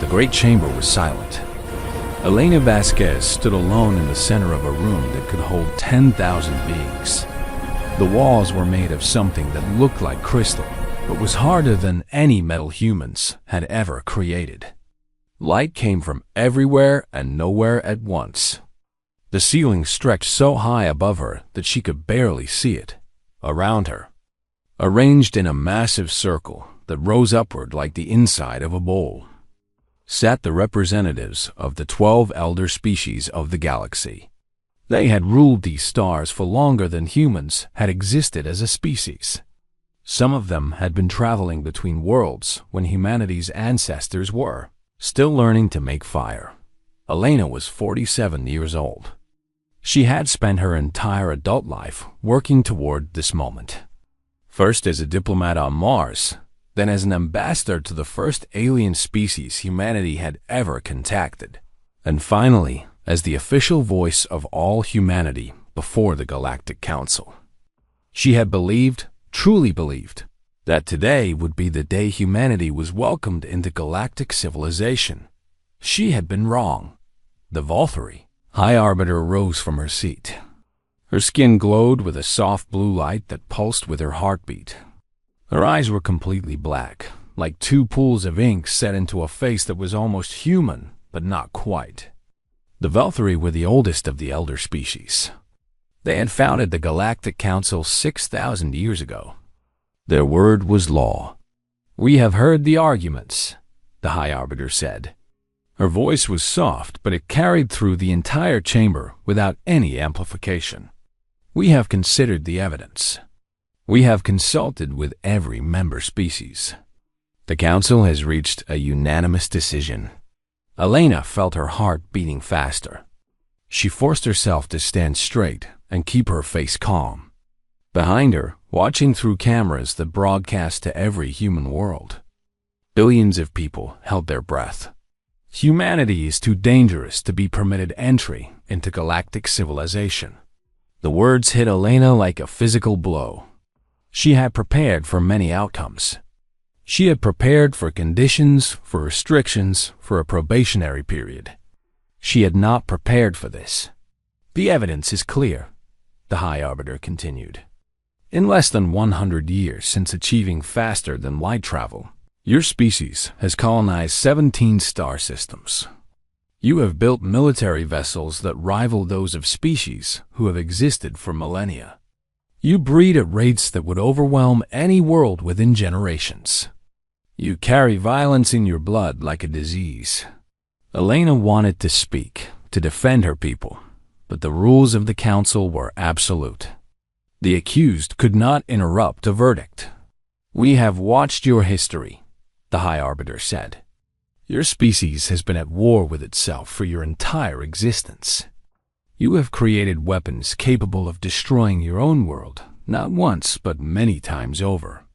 The great chamber was silent. Elena Vasquez stood alone in the center of a room that could hold 10,000 beings. The walls were made of something that looked like crystal, but was harder than any metal humans had ever created. Light came from everywhere and nowhere at once. The ceiling stretched so high above her that she could barely see it. Around her, arranged in a massive circle that rose upward like the inside of a bowl, sat the representatives of the 12 elder species of the galaxy. They had ruled these stars for longer than humans had existed as a species. Some of them had been traveling between worlds when humanity's ancestors were still learning to make fire. Elena was 47 years old. She had spent her entire adult life working toward this moment. First as a diplomat on Mars, then as an ambassador to the first alien species humanity had ever contacted, and finally as the official voice of all humanity before the Galactic Council. She had believed, truly believed, that today would be the day humanity was welcomed into galactic civilization. She had been wrong. The Valkyrie, High Arbiter, rose from her seat. Her skin glowed with a soft blue light that pulsed with her heartbeat. Her eyes were completely black, like two pools of ink set into a face that was almost human, but not quite. The Valkyrie were the oldest of the elder species. They had founded the Galactic Council 6,000 years ago. Their word was law. "We have heard the arguments," the High Arbiter said. Her voice was soft, but it carried through the entire chamber without any amplification. "We have considered the evidence. We have consulted with every member species. The Council has reached a unanimous decision." Elena felt her heart beating faster. She forced herself to stand straight and keep her face calm. Behind her, watching through cameras that broadcast to every human world, billions of people held their breath. Humanity is too dangerous to be permitted entry into galactic civilization. The words hit Elena like a physical blow. She had prepared for many outcomes. She had prepared for conditions, for restrictions, for a probationary period. She had not prepared for this. "The evidence is clear," the High Arbiter continued. "In less than 100 years since achieving faster than light travel, your species has colonized 17 star systems. You have built military vessels that rival those of species who have existed for millennia. You breed at rates that would overwhelm any world within generations. You carry violence in your blood like a disease." Elena wanted to speak, to defend her people, but the rules of the Council were absolute. The accused could not interrupt a verdict. "We have watched your history," the High Arbiter said. "Your species has been at war with itself for your entire existence. You have created weapons capable of destroying your own world, not once but many times over.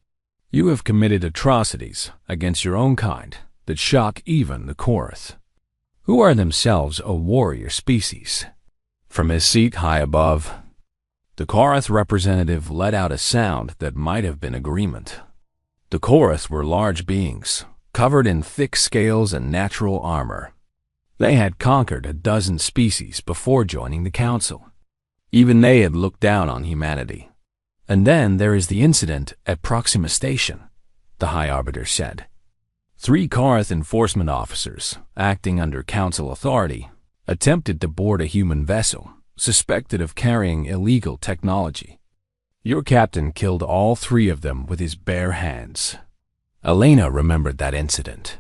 You have committed atrocities against your own kind that shock even the Korath, who are themselves a warrior species." From his seat high above, the Korath representative let out a sound that might have been agreement. The Korath were large beings, covered in thick scales and natural armor. They had conquered a dozen species before joining the Council. Even they had looked down on humanity. "And then there is the incident at Proxima Station," the High Arbiter said. 3 Korath enforcement officers, acting under Council authority, attempted to board a human vessel, suspected of carrying illegal technology. Your captain killed all 3 of them with his bare hands. Elena remembered that incident.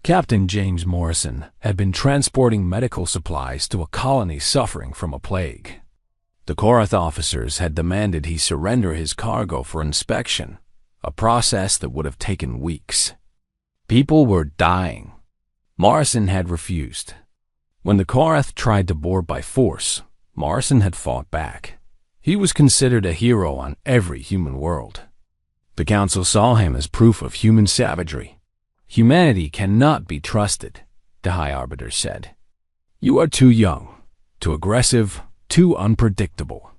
Captain James Morrison had been transporting medical supplies to a colony suffering from a plague. The Korath officers had demanded he surrender his cargo for inspection, a process that would have taken weeks. People were dying. Morrison had refused. When the Korath tried to board by force, Morrison had fought back. He was considered a hero on every human world. The Council saw him as proof of human savagery. "Humanity cannot be trusted," the High Arbiter said. "You are too young, too aggressive, too unpredictable.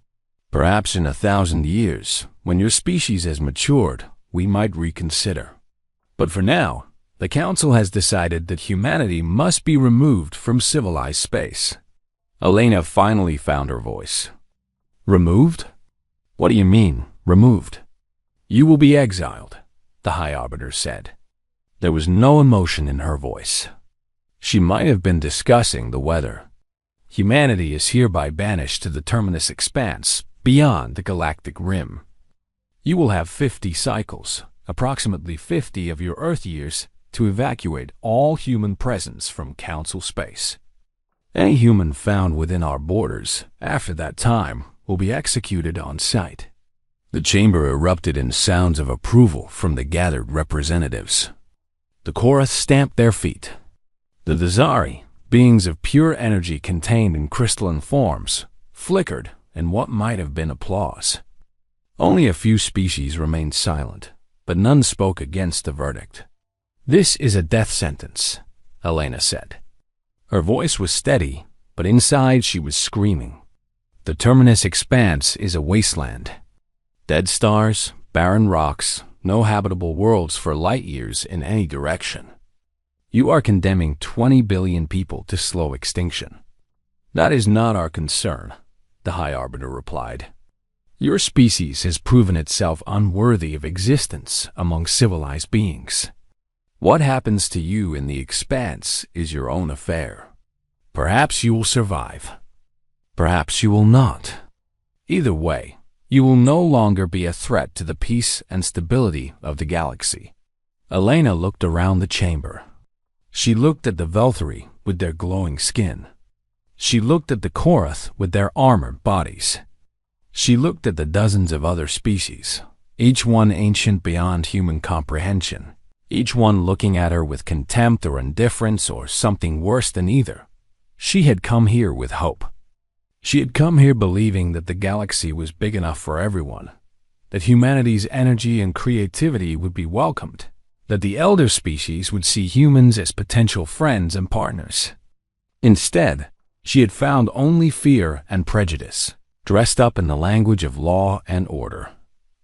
Perhaps in 1,000 years, when your species has matured, we might reconsider. But for now, The Council has decided that humanity must be removed from civilized space. Elena finally found her voice. Removed? What do you mean, removed? You will be exiled, the High Arbiter said. There was no emotion in her voice. She might have been discussing the weather. Humanity is hereby banished to the terminus expanse beyond the galactic rim. You will have 50 cycles, approximately 50 of your Earth years, to evacuate all human presence from Council space. Any human found within our borders after that time will be executed on sight. The chamber erupted in sounds of approval from the gathered representatives. The Korath stamped their feet. The Dazari, beings of pure energy contained in crystalline forms, flickered in what might have been applause. Only a few species remained silent, but none spoke against the verdict. This is a death sentence, Elena said. Her voice was steady, but inside she was screaming. The terminus expanse is a wasteland. Dead stars, barren rocks, no habitable worlds for light years in any direction. You are condemning 20 billion people to slow extinction. That is not our concern, the High Arbiter replied. Your species has proven itself unworthy of existence among civilized beings. What happens to you in the expanse is your own affair. Perhaps you will survive. Perhaps you will not. Either way, you will no longer be a threat to the peace and stability of the galaxy. Elena looked around the chamber. She looked at the Velthari with their glowing skin. She looked at the Korath with their armored bodies. She looked at the dozens of other species, each one ancient beyond human comprehension, each one looking at her with contempt or indifference or something worse than either. She had come here with hope. She had come here believing that the galaxy was big enough for everyone, that humanity's energy and creativity would be welcomed, that the elder species would see humans as potential friends and partners. Instead, she had found only fear and prejudice, dressed up in the language of law and order.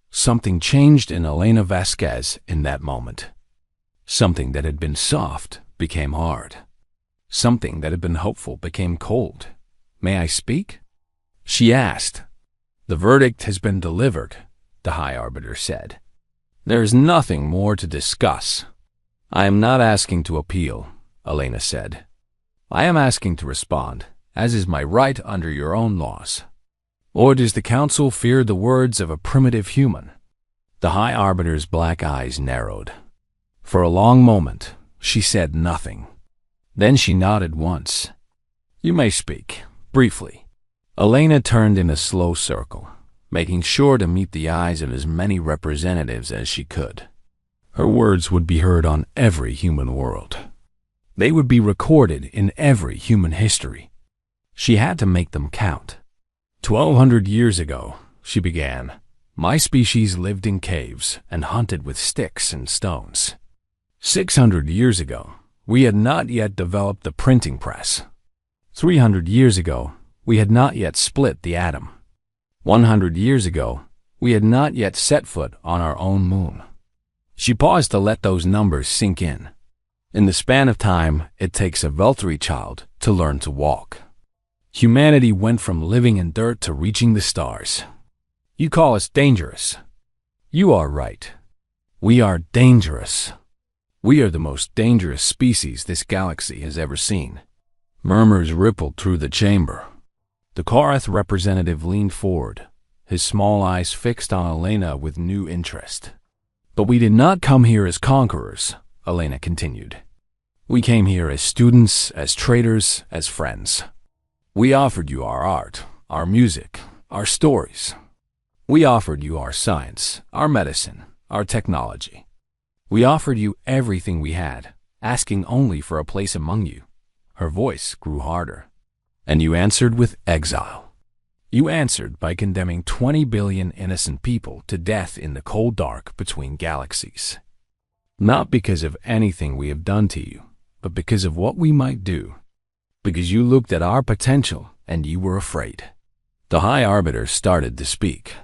Something changed in Elena Vasquez in that moment. Something that had been soft became hard. Something that had been hopeful became cold. May I speak? She asked. The verdict has been delivered, the High Arbiter said. There is nothing more to discuss. I am not asking to appeal, Elena said. I am asking to respond, as is my right under your own laws. Or does the Council fear the words of a primitive human? The High Arbiter's black eyes narrowed. For a long moment, she said nothing. Then she nodded once. You may speak, briefly. Elena turned in a slow circle, making sure to meet the eyes of as many representatives as she could. Her words would be heard on every human world. They would be recorded in every human history. She had to make them count. 1,200 years ago, she began, my species lived in caves and hunted with sticks and stones. 600 years ago, we had not yet developed the printing press. 300 years ago, we had not yet split the atom. 100 years ago, we had not yet set foot on our own moon. She paused to let those numbers sink in. In the span of time it takes a Velthari child to learn to walk. Humanity went from living in dirt to reaching the stars. You call us dangerous. You are right. We are dangerous. We are the most dangerous species this galaxy has ever seen. Murmurs rippled through the chamber. The Korath representative leaned forward, his small eyes fixed on Elena with new interest. But we did not come here as conquerors, Elena continued. We came here as students, as traders, as friends. We offered you our art, our music, our stories. We offered you our science, our medicine, our technology. We offered you everything we had, asking only for a place among you. Her voice grew harder. And you answered with exile. You answered by condemning 20 billion innocent people to death in the cold dark between galaxies. Not because of anything we have done to you, but because of what we might do. Because you looked at our potential and you were afraid. The High Arbiter started to speak.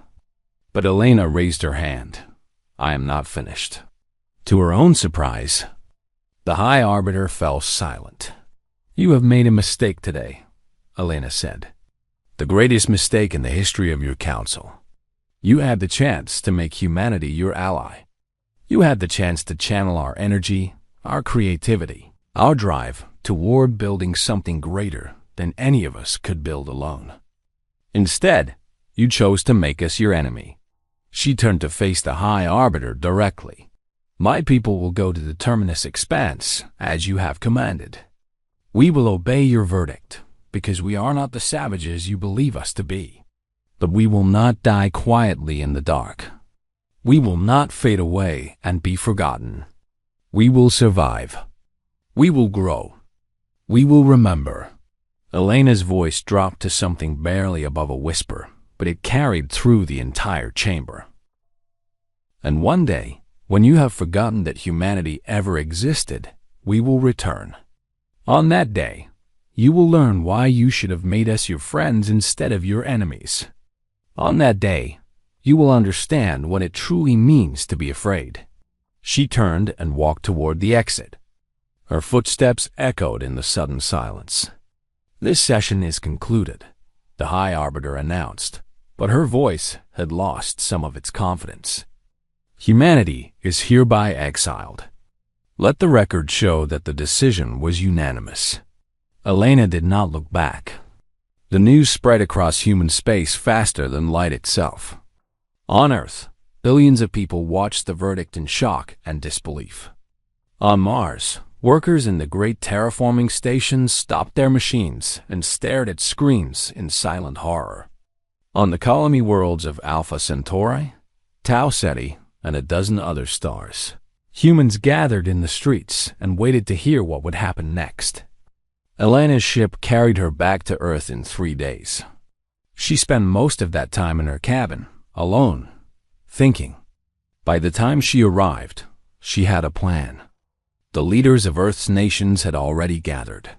But Elena raised her hand. I am not finished. To her own surprise, The High Arbiter fell silent. "You have made a mistake today," Elena said. "The greatest mistake in the history of your council. You had the chance to make humanity your ally. You had the chance to channel our energy, our creativity, our drive toward building something greater than any of us could build alone. Instead, you chose to make us your enemy." She turned to face the High Arbiter directly. "My people will go to the terminus expanse, as you have commanded. We will obey your verdict, because we are not the savages you believe us to be. But we will not die quietly in the dark. We will not fade away and be forgotten. We will survive. We will grow. We will remember." Elena's voice dropped to something barely above a whisper, but it carried through the entire chamber. "And one day, when you have forgotten that humanity ever existed, we will return. On that day, you will learn why you should have made us your friends instead of your enemies. On that day, you will understand what it truly means to be afraid." She turned and walked toward the exit. Her footsteps echoed in the sudden silence. "This session is concluded," the High Arbiter announced, but her voice had lost some of its confidence. "Humanity is hereby exiled. Let the record show that the decision was unanimous." Elena did not look back. The news spread across human space faster than light itself. On Earth, billions of people watched the verdict in shock and disbelief. On Mars, workers in the great terraforming stations stopped their machines and stared at screens in silent horror. On the colony worlds of Alpha Centauri, Tau Ceti, and a dozen other stars, humans gathered in the streets and waited to hear what would happen next. Elena's ship carried her back to Earth in 3 days. She spent most of that time in her cabin, alone, thinking. By the time she arrived, she had a plan. The leaders of Earth's nations had already gathered.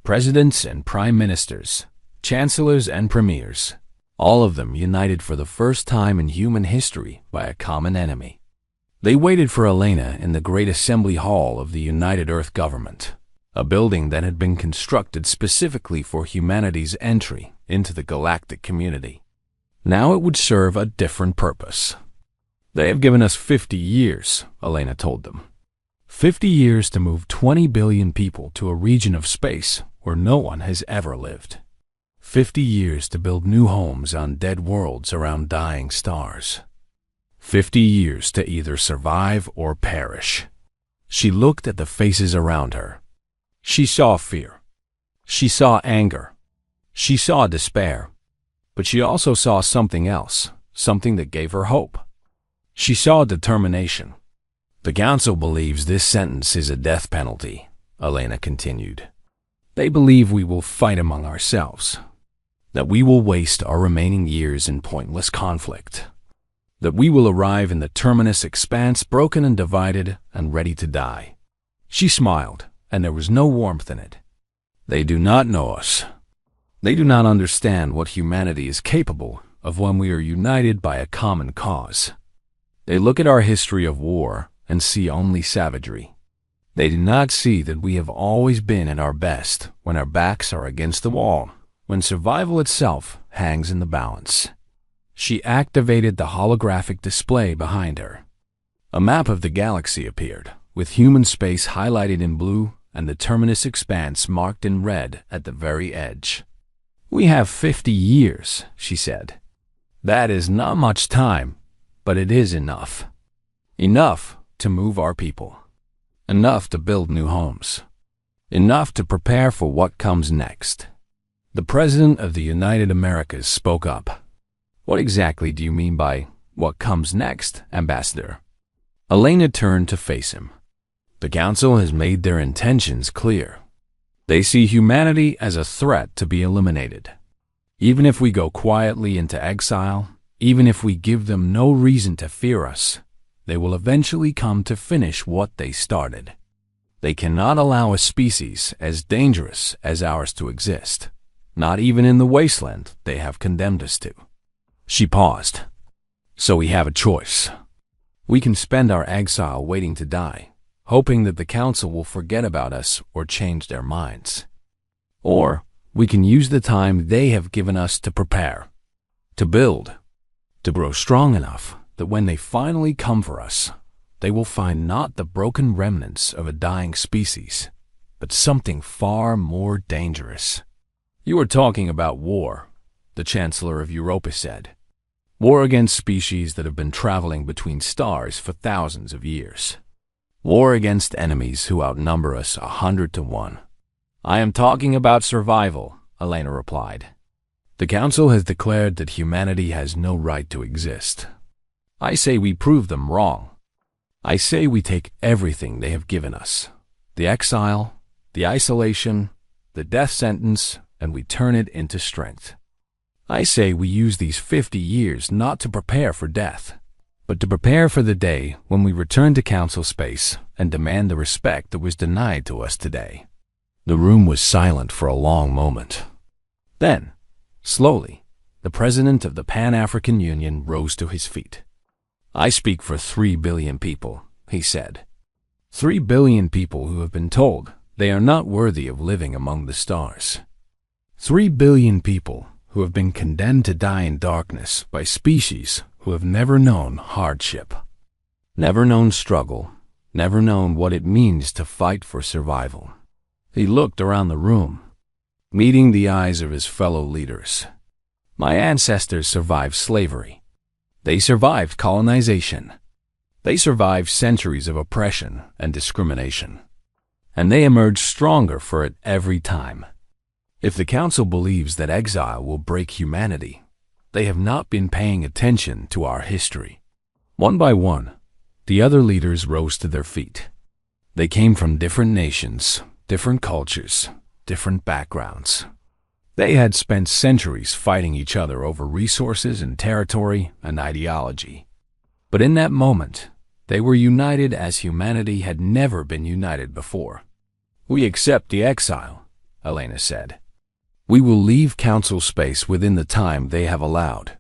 Presidents and prime ministers, chancellors and premiers, all of them united for the first time in human history by a common enemy. They waited for Elena in the Great Assembly Hall of the United Earth Government, a building that had been constructed specifically for humanity's entry into the galactic community. Now it would serve a different purpose. "They have given us 50 years, Elena told them. 50 years to move 20 billion people to a region of space where no one has ever lived. 50 years to build new homes on dead worlds around dying stars. 50 years to either survive or perish." She looked at the faces around her. She saw fear. She saw anger. She saw despair. But she also saw something else, something that gave her hope. She saw determination. "The Council believes this sentence is a death penalty," Elena continued. "They believe we will fight among ourselves, that we will waste our remaining years in pointless conflict, that we will arrive in the terminus expanse broken and divided and ready to die." She smiled, and there was no warmth in it. "They do not know us. They do not understand what humanity is capable of when we are united by a common cause. They look at our history of war and see only savagery. They do not see that we have always been at our best when our backs are against the wall, when survival itself hangs in the balance." She activated the holographic display behind her. A map of the galaxy appeared, with human space highlighted in blue and the terminus expanse marked in red at the very edge. "We have 50 years, she said. "That is not much time, but it is enough. Enough to move our people. Enough to build new homes. Enough to prepare for what comes next." The President of the United Americas spoke up. "What exactly do you mean by what comes next, Ambassador?" Elena turned to face him. "The Council has made their intentions clear. They see humanity as a threat to be eliminated. Even if we go quietly into exile, even if we give them no reason to fear us, they will eventually come to finish what they started. They cannot allow a species as dangerous as ours to exist, not even in the wasteland they have condemned us to." She paused. "So we have a choice. We can spend our exile waiting to die, hoping that the Council will forget about us or change their minds. Or we can use the time they have given us to prepare, to build, to grow strong enough that when they finally come for us, they will find not the broken remnants of a dying species, but something far more dangerous. You are talking about war, the Chancellor of Europa said. War against species that have been traveling between stars for thousands of years. War against enemies who outnumber us 100 to 1. I am talking about survival, Elena replied. The Council has declared that humanity has no right to exist. I say we prove them wrong. I say we take everything they have given us, the exile, the isolation, the death sentence, and we turn it into strength. I say we use these 50 years not to prepare for death, but to prepare for the day when we return to Council space and demand the respect that was denied to us today. The room was silent for a long moment. Then, slowly, the President of the Pan-African Union rose to his feet. I speak for 3 billion people, he said. 3 billion people who have been told they are not worthy of living among the stars. 3 billion people who have been condemned to die in darkness by species who have never known hardship, never known struggle, never known what it means to fight for survival. He looked around the room, meeting the eyes of his fellow leaders. My ancestors survived slavery. They survived colonization. They survived centuries of oppression and discrimination. And they emerged stronger for it every time. If the Council believes that exile will break humanity, they have not been paying attention to our history. One by one, the other leaders rose to their feet. They came from different nations, different cultures, different backgrounds. They had spent centuries fighting each other over resources and territory and ideology. But in that moment, they were united as humanity had never been united before. We accept the exile, Elena said. We will leave Council space within the time they have allowed.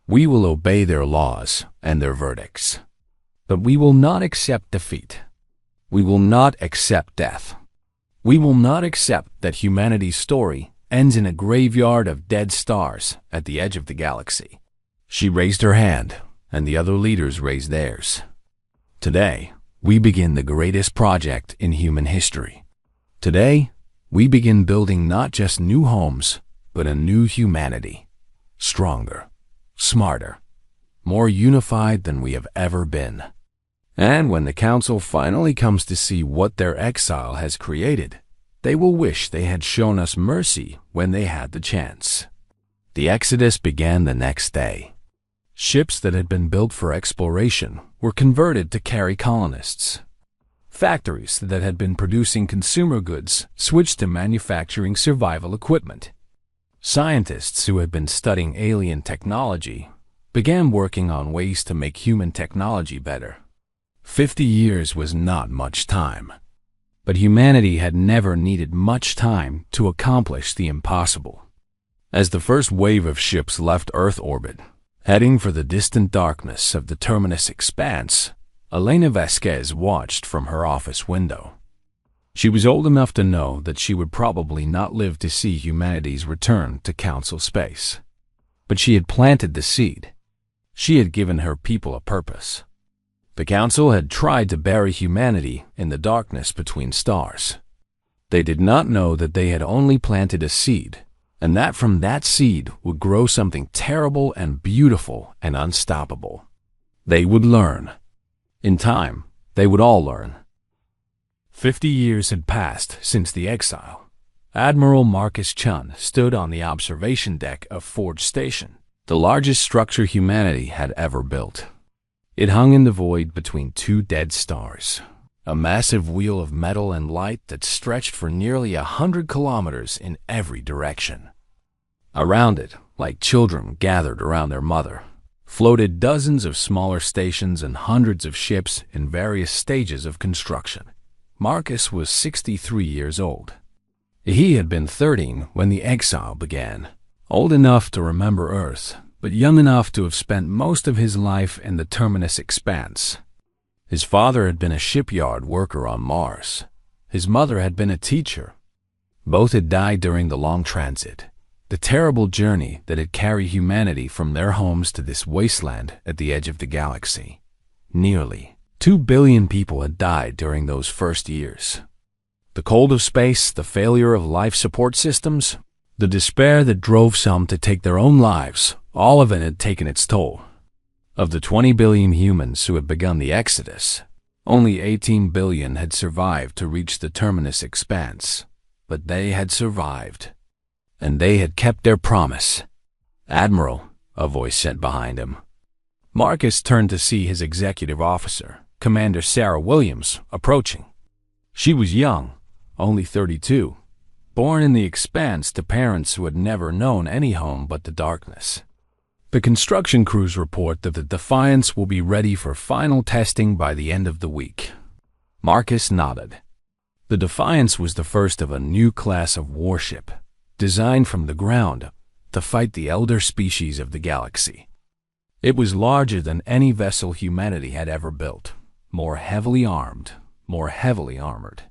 We will obey their laws and their verdicts. But we will not accept defeat. We will not accept death. We will not accept that humanity's story ends in a graveyard of dead stars at the edge of the galaxy. She raised her hand, and the other leaders raised theirs. Today, we begin the greatest project in human history. Today, we begin building not just new homes, but a new humanity. Stronger, smarter, more unified than we have ever been. And when the Council finally comes to see what their exile has created, they will wish they had shown us mercy when they had the chance. The exodus began the next day. Ships that had been built for exploration were converted to carry colonists. Factories that had been producing consumer goods switched to manufacturing survival equipment. Scientists who had been studying alien technology began working on ways to make human technology better. 50 years was not much time, but humanity had never needed much time to accomplish the impossible. As the first wave of ships left Earth orbit, heading for the distant darkness of the terminus expanse, Elena Vasquez watched from her office window. She was old enough to know that she would probably not live to see humanity's return to Council space. But she had planted the seed. She had given her people a purpose. The Council had tried to bury humanity in the darkness between stars. They did not know that they had only planted a seed, and that from that seed would grow something terrible and beautiful and unstoppable. They would learn. In time, they would all learn. 50 years had passed since the exile. Admiral Marcus Chun stood on the observation deck of Forge Station, the largest structure humanity had ever built. It hung in the void between two dead stars, a massive wheel of metal and light that stretched for nearly 100 kilometers in every direction. Around it, like children gathered around their mother, floated dozens of smaller stations and hundreds of ships in various stages of construction. Marcus was 63 years old. He had been 13 when the exile began, old enough to remember Earth, but young enough to have spent most of his life in the terminus expanse. His father had been a shipyard worker on Mars. His mother had been a teacher. Both had died during the long transit, the terrible journey that had carried humanity from their homes to this wasteland at the edge of the galaxy. Nearly 2 billion people had died during those first years. The cold of space, the failure of life support systems, the despair that drove some to take their own lives, all of it had taken its toll. Of the 20 billion humans who had begun the exodus, only 18 billion had survived to reach the terminus expanse. But they had survived. And they had kept their promise. "Admiral," a voice said behind him. Marcus turned to see his executive officer, Commander Sarah Williams, approaching. She was young, only 32, born in the expanse to parents who had never known any home but the darkness. The construction crews report that the Defiance will be ready for final testing by the end of the week. Marcus nodded. The Defiance was the first of a new class of warship, designed from the ground to fight the elder species of the galaxy. It was larger than any vessel humanity had ever built, more heavily armed, more heavily armored.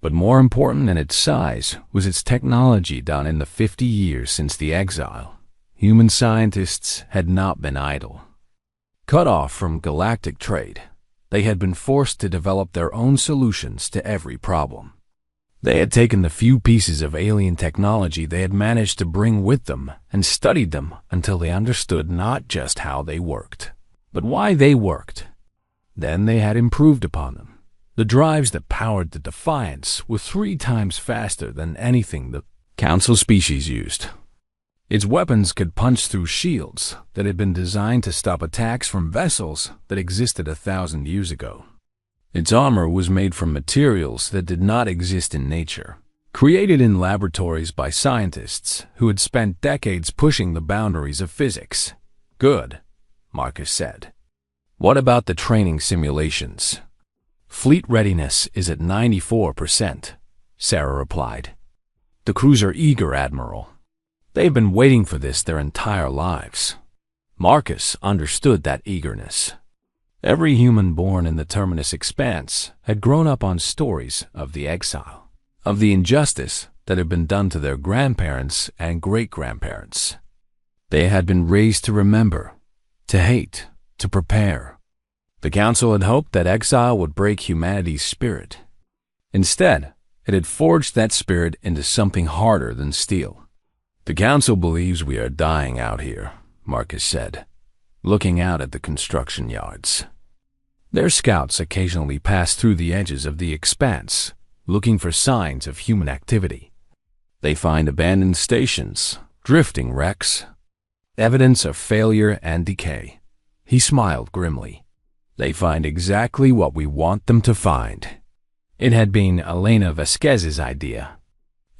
But more important than its size was its technology done in the 50 years since the Exile. Human scientists had not been idle. Cut off from galactic trade, they had been forced to develop their own solutions to every problem. They had taken the few pieces of alien technology they had managed to bring with them and studied them until they understood not just how they worked, but why they worked. Then they had improved upon them. The drives that powered the Defiance were 3 times faster than anything the Council species used. Its weapons could punch through shields that had been designed to stop attacks from vessels that existed 1,000 years ago. Its armor was made from materials that did not exist in nature, created in laboratories by scientists who had spent decades pushing the boundaries of physics. "Good," Marcus said. "What about the training simulations?" "Fleet readiness is at 94%, Sarah replied. "The crews are eager, Admiral. They've been waiting for this their entire lives." Marcus understood that eagerness. Every human born in the Terminus Expanse had grown up on stories of the exile, of the injustice that had been done to their grandparents and great-grandparents. They had been raised to remember, to hate, to prepare. The Council had hoped that exile would break humanity's spirit. Instead, it had forged that spirit into something harder than steel. "The Council believes we are dying out here," Marcus said, looking out at the construction yards. Their scouts occasionally passed through the edges of the expanse, looking for signs of human activity. They find abandoned stations, drifting wrecks, evidence of failure and decay. He smiled grimly. "They find exactly what we want them to find." It had been Elena Vasquez's idea,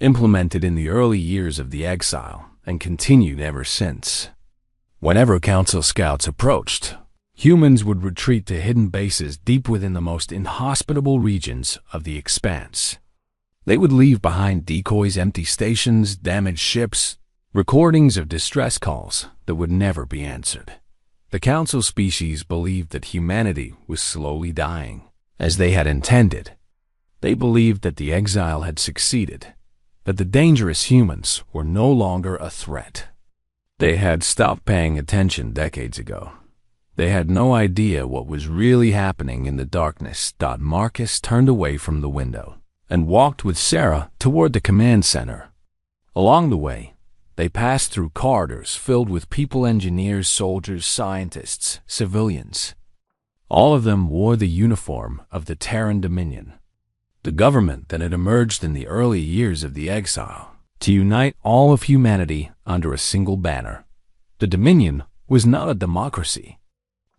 implemented in the early years of the exile and continued ever since. Whenever Council scouts approached, humans would retreat to hidden bases deep within the most inhospitable regions of the expanse. They would leave behind decoys, empty stations, damaged ships, recordings of distress calls that would never be answered. The Council species believed that humanity was slowly dying, as they had intended. They believed that the exile had succeeded, that the dangerous humans were no longer a threat. They had stopped paying attention decades ago. They had no idea what was really happening in the darkness. Marcus turned away from the window and walked with Sarah toward the command center. Along the way, they passed through corridors filled with people, engineers, soldiers, scientists, civilians. All of them wore the uniform of the Terran Dominion, the government that had emerged in the early years of the exile to unite all of humanity under a single banner. The Dominion was not a democracy,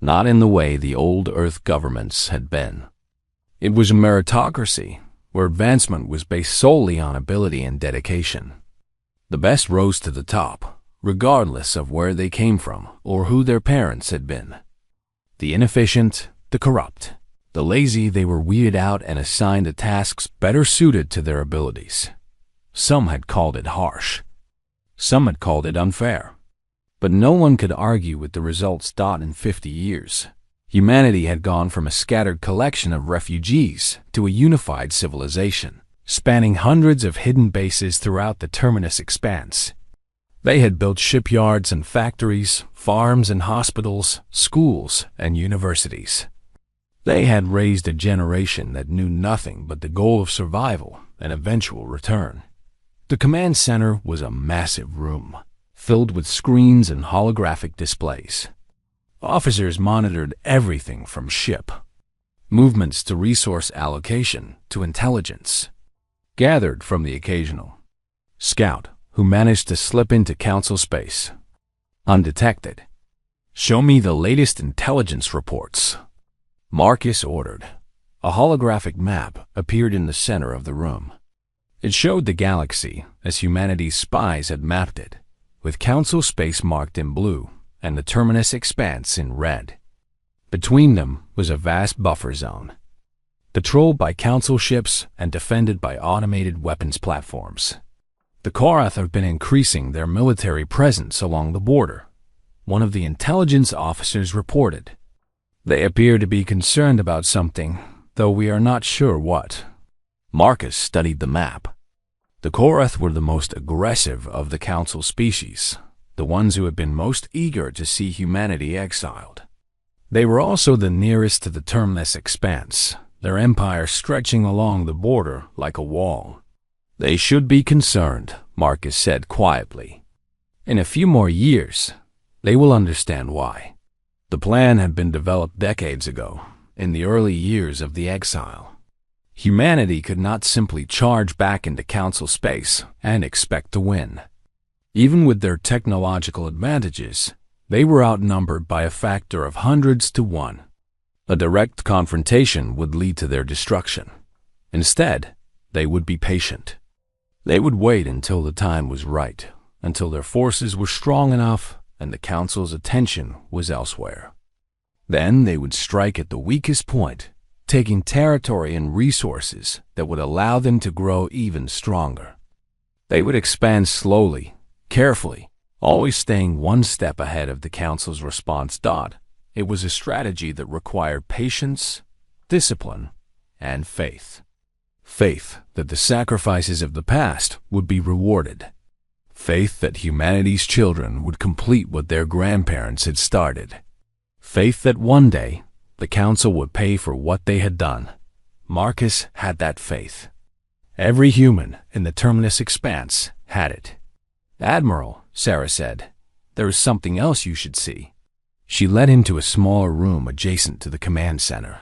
not in the way the old Earth governments had been. It was a meritocracy where advancement was based solely on ability and dedication. The best rose to the top, regardless of where they came from or who their parents had been. The inefficient, the corrupt, the lazy, they were weeded out and assigned to tasks better suited to their abilities. Some had called it harsh. Some had called it unfair. But no one could argue with the results. In 50 years, Humanity had gone from a scattered collection of refugees to a unified civilization, spanning hundreds of hidden bases throughout the terminus expanse. They had built shipyards and factories, farms and hospitals, schools and universities. They had raised a generation that knew nothing but the goal of survival and eventual return. The command center was a massive room, filled with screens and holographic displays. Officers monitored everything from ship movements to resource allocation to intelligence, gathered from the occasional scout who managed to slip into council space undetected. "Show me the latest intelligence reports," Marcus ordered. A holographic map appeared in the center of the room. It showed the galaxy as humanity's spies had mapped it, with council space marked in blue and the terminus expanse in red. Between them was a vast buffer zone, patrolled by council ships and defended by automated weapons platforms. The Korath have been increasing their military presence along the border, one of the intelligence officers reported. "They appear to be concerned about something, though we are not sure what." Marcus studied the map. The Korath were the most aggressive of the council species, the ones who had been most eager to see humanity exiled. They were also the nearest to the terminus expanse, their empire stretching along the border like a wall. "They should be concerned," Marcus said quietly. "In a few more years, they will understand why." The plan had been developed decades ago, in the early years of the exile. Humanity could not simply charge back into council space and expect to win. Even with their technological advantages, they were outnumbered by a factor of hundreds to one. A direct confrontation would lead to their destruction. Instead, they would be patient. They would wait until the time was right, until their forces were strong enough and the council's attention was elsewhere. Then they would strike at the weakest point, taking territory and resources that would allow them to grow even stronger. They would expand slowly, carefully, always staying one step ahead of the council's response. It was a strategy that required patience, discipline, and faith. Faith that the sacrifices of the past would be rewarded. Faith that humanity's children would complete what their grandparents had started. Faith that one day the council would pay for what they had done. Marcus had that faith. Every human in the terminus expanse had it. "Admiral," Sarah said, "there is something else you should see." She led him to a smaller room adjacent to the command center.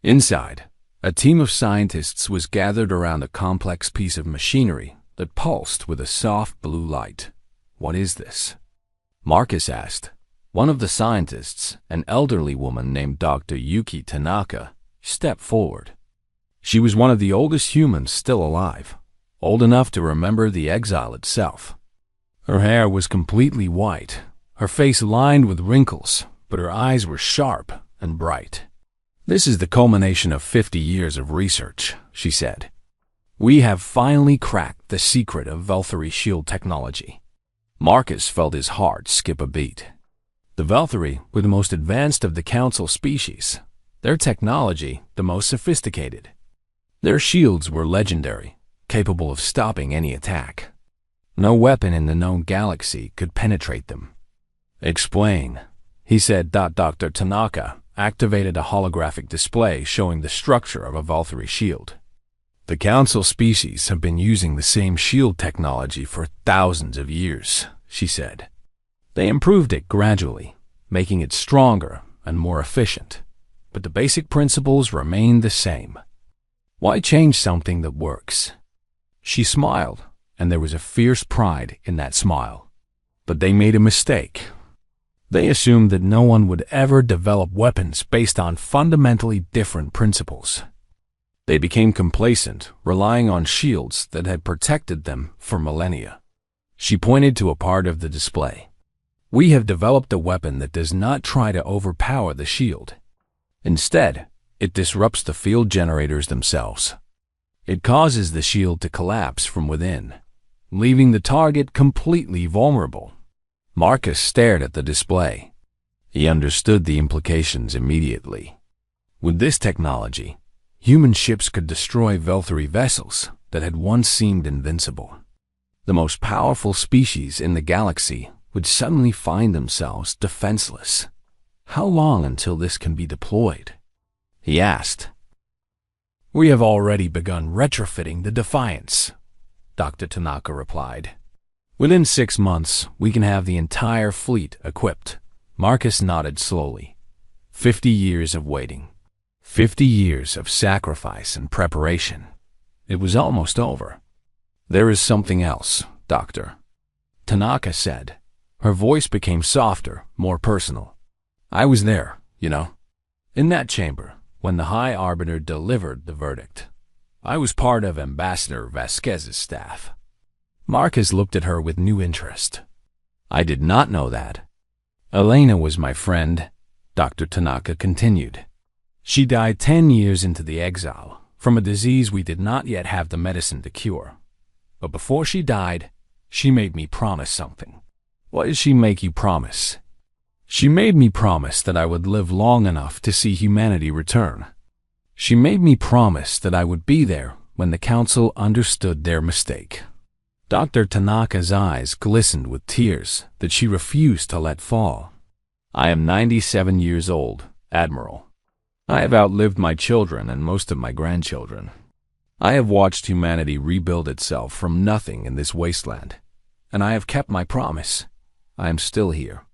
Inside, a team of scientists was gathered around a complex piece of machinery that pulsed with a soft blue light. "What is this?" Marcus asked. One of the scientists, an elderly woman named Dr. Yuki Tanaka, stepped forward. She was one of the oldest humans still alive, old enough to remember the exile itself. Her hair was completely white, her face lined with wrinkles, but her eyes were sharp and bright. "This is the culmination of 50 years of research," she said. "We have finally cracked the secret of Velthari shield technology." Marcus felt his heart skip a beat. The Velthari were the most advanced of the council species, their technology the most sophisticated. Their shields were legendary, capable of stopping any attack. No weapon in the known galaxy could penetrate them. "Explain," he said. Dr. Tanaka activated a holographic display showing the structure of a Velthari shield. "The council species have been using the same shield technology for thousands of years," she said. "They improved it gradually, making it stronger and more efficient, but the basic principles remain the same. Why change something that works?" She smiled, and there was a fierce pride in that smile. But they made a mistake. They assumed that no one would ever develop weapons based on fundamentally different principles. They became complacent, relying on shields that had protected them for millennia. She pointed to a part of the display. "We have developed a weapon that does not try to overpower the shield. Instead, it disrupts the field generators themselves. It causes the shield to collapse from within, leaving the target completely vulnerable." Marcus stared at the display. He understood the implications immediately. With this technology, human ships could destroy Velthari vessels that had once seemed invincible. The most powerful species in the galaxy would suddenly find themselves defenseless. How long until this can be deployed? He asked. We have already begun retrofitting the Defiance, Dr. Tanaka replied. Within 6 months, we can have the entire fleet equipped. Marcus nodded slowly. 50 years of waiting. 50 years of sacrifice and preparation. It was almost over. There is something else, Doctor, Tanaka said. Her voice became softer, more personal. I was there, in that chamber, when the High Arbiter delivered the verdict. I was part of Ambassador Vasquez's staff. Marcus looked at her with new interest. I did not know that. Elena was my friend, Dr. Tanaka continued. She died 10 years into the exile, from a disease we did not yet have the medicine to cure. But before she died, she made me promise something. What did she make you promise? She made me promise that I would live long enough to see humanity return. She made me promise that I would be there when the Council understood their mistake. Dr. Tanaka's eyes glistened with tears that she refused to let fall. I am 97 years old, Admiral. I have outlived my children and most of my grandchildren. I have watched humanity rebuild itself from nothing in this wasteland, and I have kept my promise. I am still here.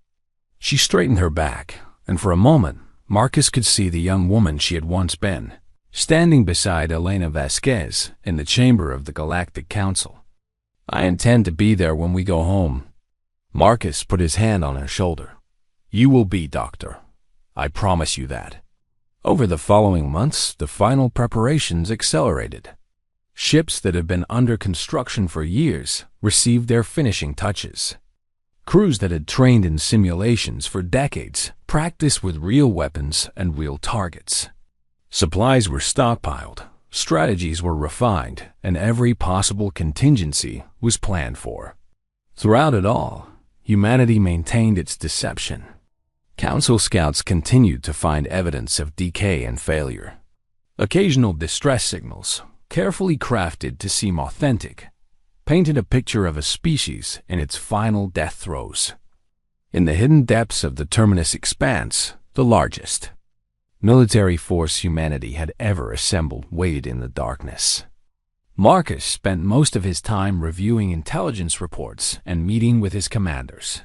She straightened her back, and for a moment, Marcus could see the young woman she had once been, standing beside Elena Vasquez in the chamber of the Galactic Council. I intend to be there when we go home. Marcus put his hand on her shoulder. You will be, Doctor. I promise you that. Over the following months, the final preparations accelerated. Ships that had been under construction for years received their finishing touches. Crews that had trained in simulations for decades practiced with real weapons and real targets. Supplies were stockpiled, strategies were refined, and every possible contingency was planned for. Throughout it all, humanity maintained its deception. Council scouts continued to find evidence of decay and failure. Occasional distress signals, carefully crafted to seem authentic, painted a picture of a species in its final death throes. In the hidden depths of the Terminus Expanse, the largest military force humanity had ever assembled waited in the darkness. Marcus spent most of his time reviewing intelligence reports and meeting with his commanders.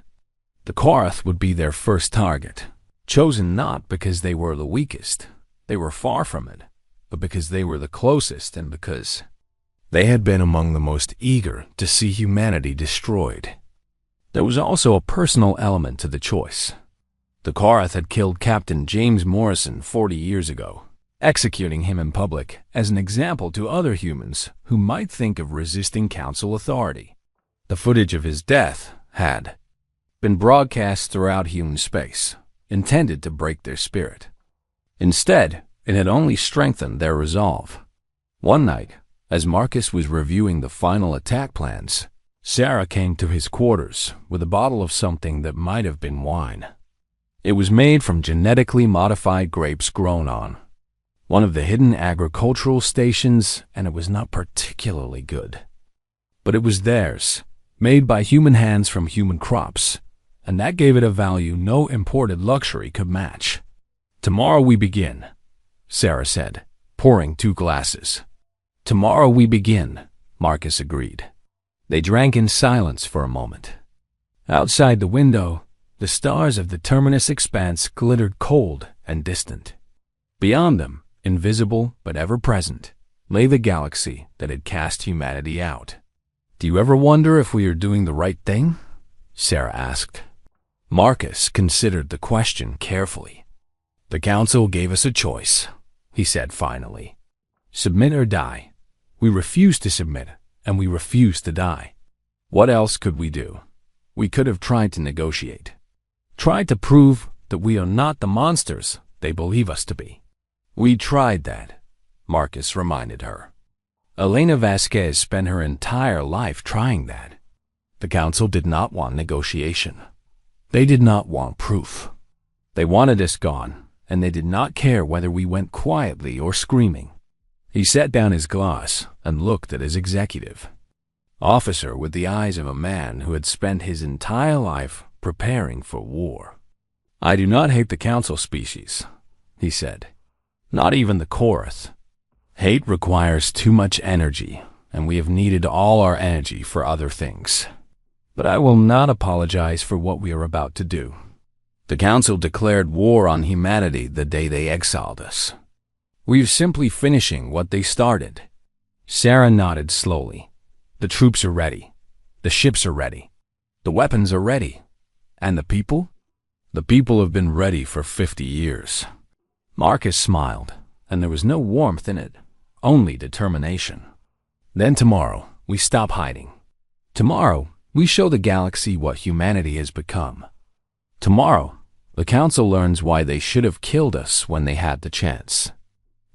The Korath would be their first target, chosen not because they were the weakest, they were far from it, but because they were the closest and because they had been among the most eager to see humanity destroyed. There was also a personal element to the choice. The Korath had killed Captain James Morrison 40 years ago, executing him in public as an example to other humans who might think of resisting Council authority. The footage of his death had been broadcast throughout human space, intended to break their spirit. Instead, it had only strengthened their resolve. One night, as Marcus was reviewing the final attack plans, Sarah came to his quarters with a bottle of something that might have been wine. It was made from genetically modified grapes grown on one of the hidden agricultural stations, and it was not particularly good. But it was theirs, made by human hands from human crops, and that gave it a value no imported luxury could match. Tomorrow we begin, Sarah said, pouring 2 glasses. Tomorrow we begin, Marcus agreed. They drank in silence for a moment. Outside the window, the stars of the Terminus Expanse glittered cold and distant. Beyond them, invisible but ever-present, lay the galaxy that had cast humanity out. Do you ever wonder if we are doing the right thing? Sarah asked. Marcus considered the question carefully. The Council gave us a choice, he said finally. Submit or die. We refused to submit, and we refused to die. What else could we do? We could have tried to negotiate. Tried to prove that we are not the monsters they believe us to be. We tried that, Marcus reminded her. Elena Vasquez spent her entire life trying that. The Council did not want negotiation. They did not want proof. They wanted us gone, and they did not care whether we went quietly or screaming. He set down his glass and looked at his executive. Officer with the eyes of a man who had spent his entire life preparing for war. I do not hate the council species, he said. Not even the Korath. Hate requires too much energy, and we have needed all our energy for other things. But I will not apologize for what we are about to do. The council declared war on humanity the day they exiled us. We are simply finishing what they started. Sarah nodded slowly. The troops are ready. The ships are ready. The weapons are ready. And the people? The people have been ready for 50 years. Marcus smiled, and there was no warmth in it, only determination. Then tomorrow, we stop hiding. Tomorrow, we show the galaxy what humanity has become. Tomorrow, the council learns why they should have killed us when they had the chance.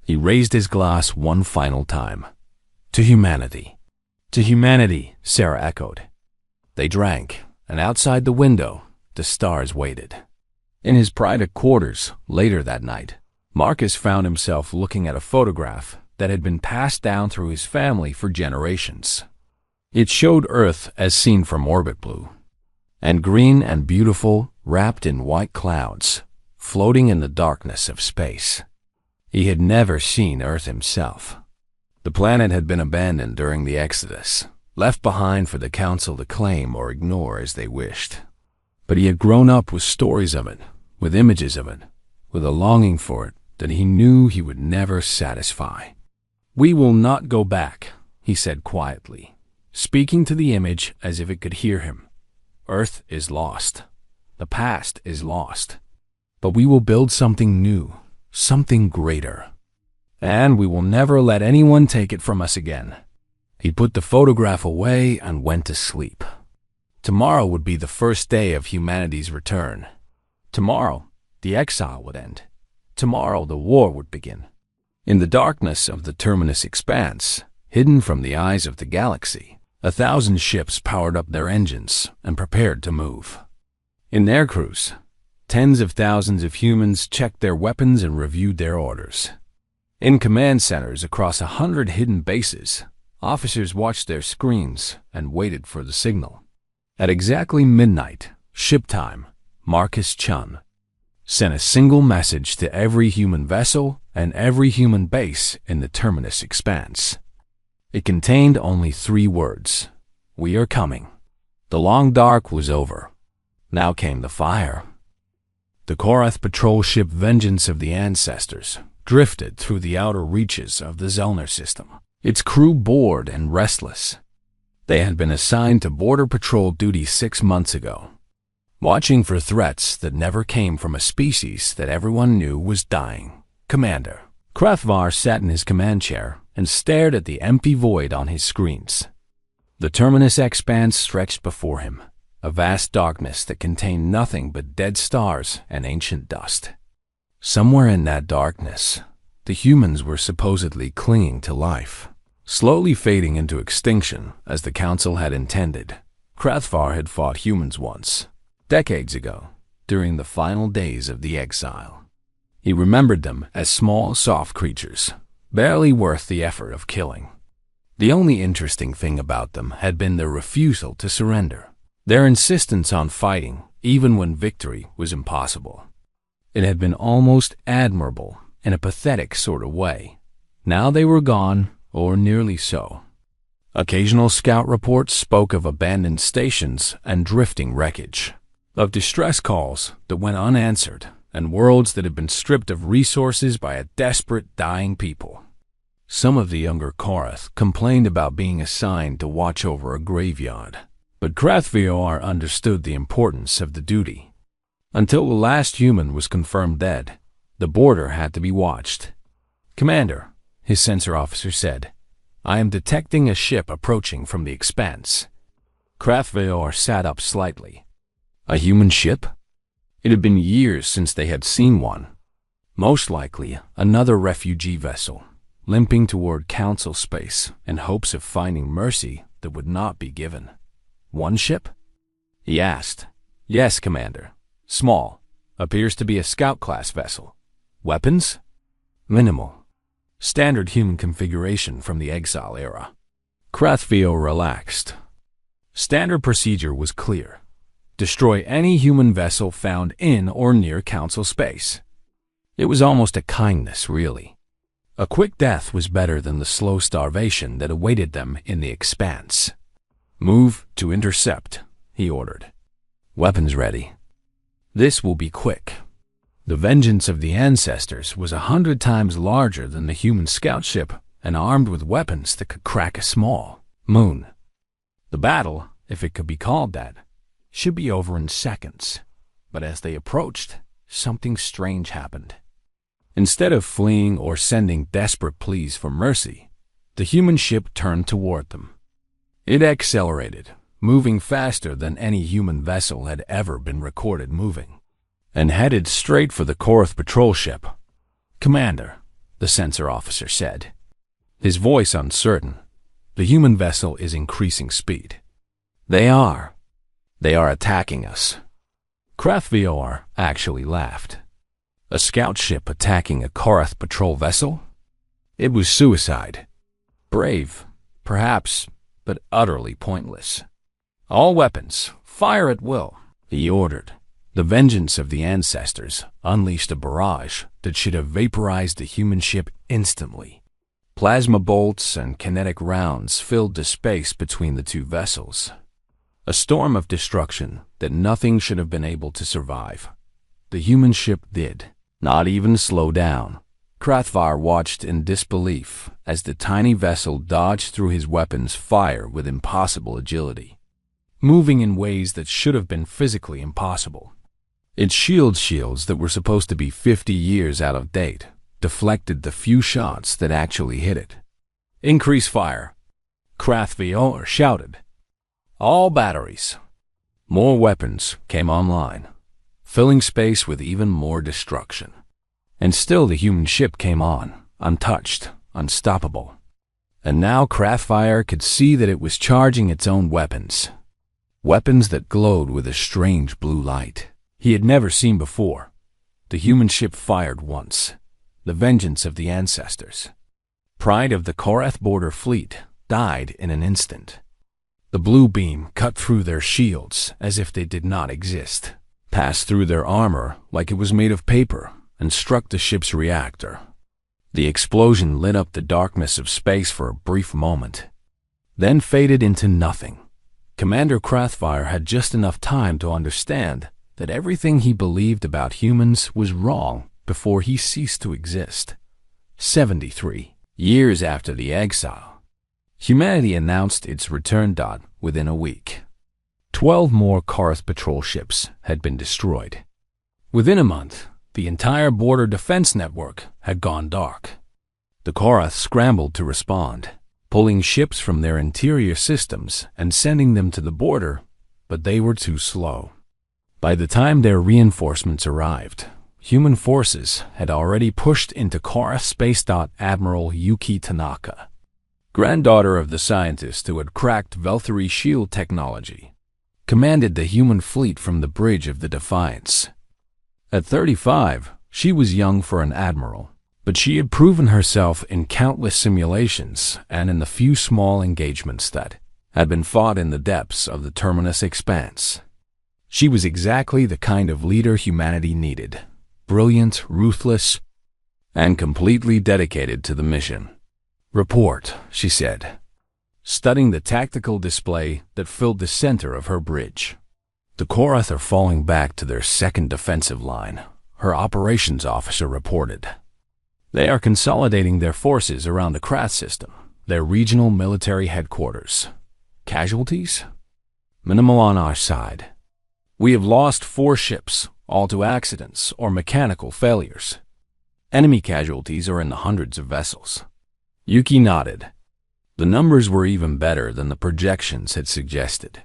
He raised his glass one final time. To humanity. To humanity, Sarah echoed. They drank, and outside the window, the stars waited. In his private quarters, later that night, Marcus found himself looking at a photograph that had been passed down through his family for generations. It showed Earth as seen from orbit blue, and green and beautiful, wrapped in white clouds, floating in the darkness of space. He had never seen Earth himself. The planet had been abandoned during the Exodus, left behind for the council to claim or ignore as they wished. But he had grown up with stories of it, with images of it, with a longing for it that he knew he would never satisfy. We will not go back, he said quietly, speaking to the image as if it could hear him. Earth is lost. The past is lost. But we will build something new, something greater. And we will never let anyone take it from us again. He put the photograph away and went to sleep. Tomorrow would be the first day of humanity's return. Tomorrow, the exile would end. Tomorrow, the war would begin. In the darkness of the terminus expanse, hidden from the eyes of the galaxy, 1,000 ships powered up their engines and prepared to move. In their crews, tens of thousands of humans checked their weapons and reviewed their orders. In command centers across 100 hidden bases, officers watched their screens and waited for the signal. At exactly midnight, ship time, Marcus Chun sent a single message to every human vessel and every human base in the terminus expanse. It contained only 3 words. We are coming. The long dark was over. Now came the fire. The Korath patrol ship Vengeance of the Ancestors drifted through the outer reaches of the Zellner system, its crew bored and restless. They had been assigned to border patrol duty 6 months ago, watching for threats that never came from a species that everyone knew was dying. Commander Krathvar sat in his command chair and stared at the empty void on his screens. The terminus expanse stretched before him, a vast darkness that contained nothing but dead stars and ancient dust. Somewhere in that darkness, the humans were supposedly clinging to life, slowly fading into extinction as the council had intended. Krathvar had fought humans once, decades ago, during the final days of the exile. He remembered them as small, soft creatures, barely worth the effort of killing. The only interesting thing about them had been their refusal to surrender, their insistence on fighting even when victory was impossible. It had been almost admirable in a pathetic sort of way. Now they were gone, or nearly so. Occasional scout reports spoke of abandoned stations and drifting wreckage, of distress calls that went unanswered, and worlds that had been stripped of resources by a desperate, dying people. Some of the younger Korath complained about being assigned to watch over a graveyard, but Krathvar understood the importance of the duty. Until the last human was confirmed dead, the border had to be watched. Commander, his sensor officer said, I am detecting a ship approaching from the expanse. Krathvar sat up slightly. A human ship? It had been years since they had seen one. Most likely another refugee vessel, limping toward council space in hopes of finding mercy that would not be given. One ship? He asked. Yes, Commander. Small, Appears to be a scout-class vessel. Weapons? Minimal. Standard human configuration from the Exile era. Krathvio relaxed. Standard procedure was clear. Destroy any human vessel found in or near Council space. It was almost a kindness, really. A quick death was better than the slow starvation that awaited them in the expanse. Move to intercept, he ordered. Weapons ready. This will be quick. The vengeance of the ancestors was 100 times larger than the human scout ship and armed with weapons that could crack a small moon. The battle, if it could be called that, should be over in seconds. But as they approached, something strange happened. Instead of fleeing or sending desperate pleas for mercy, the human ship turned toward them. It accelerated, moving faster than any human vessel had ever been recorded moving, and headed straight for the Korath patrol ship. "Commander," the sensor officer said, his voice uncertain, "the human vessel is increasing speed." They are attacking us." Krathvior actually laughed. A scout ship attacking a Korath patrol vessel? It was suicide. Brave, perhaps, but utterly pointless. "All weapons, fire at will," he ordered. The vengeance of the ancestors unleashed a barrage that should have vaporized the human ship instantly. Plasma bolts and kinetic rounds filled the space between the two vessels. A storm of destruction that nothing should have been able to survive. The human ship did not even slow down. Krathvar watched in disbelief as the tiny vessel dodged through his weapon's fire with impossible agility, moving in ways that should have been physically impossible. Its shields that were supposed to be 50 years out of date deflected the few shots that actually hit it. "Increase fire," Krathvior shouted. "All batteries." More weapons came online, filling space with even more destruction. And still the human ship came on, untouched, unstoppable. And now Krathvior could see that it was charging its own weapons. Weapons that glowed with a strange blue light he had never seen before. The human ship fired once. The vengeance of the ancestors. Pride of the Korath border fleet died in an instant. The blue beam cut through their shields as if they did not exist, passed through their armor like it was made of paper, and struck the ship's reactor. The explosion lit up the darkness of space for a brief moment, then faded into nothing. Commander Krathvior had just enough time to understand that everything he believed about humans was wrong before he ceased to exist. 73 years after the exile, humanity announced its return date within a week. 12 more Korath patrol ships had been destroyed. Within a month, the entire border defense network had gone dark. The Korath scrambled to respond, pulling ships from their interior systems and sending them to the border, but they were too slow. By the time their reinforcements arrived, human forces had already pushed into Korath space. Admiral Yuki Tanaka, granddaughter of the scientist who had cracked Velthari shield technology, commanded the human fleet from the bridge of the Defiance. At 35, she was young for an admiral, but she had proven herself in countless simulations and in the few small engagements that had been fought in the depths of the Terminus Expanse. She was exactly the kind of leader humanity needed, brilliant, ruthless, and completely dedicated to the mission. "Report," she said, studying the tactical display that filled the center of her bridge. "The Korath are falling back to their second defensive line," her operations officer reported. "They are consolidating their forces around the Krath system, their regional military headquarters. Casualties? Minimal on our side. We have lost 4 ships, all to accidents or mechanical failures. Enemy casualties are in the hundreds of vessels." Yuki nodded. The numbers were even better than the projections had suggested.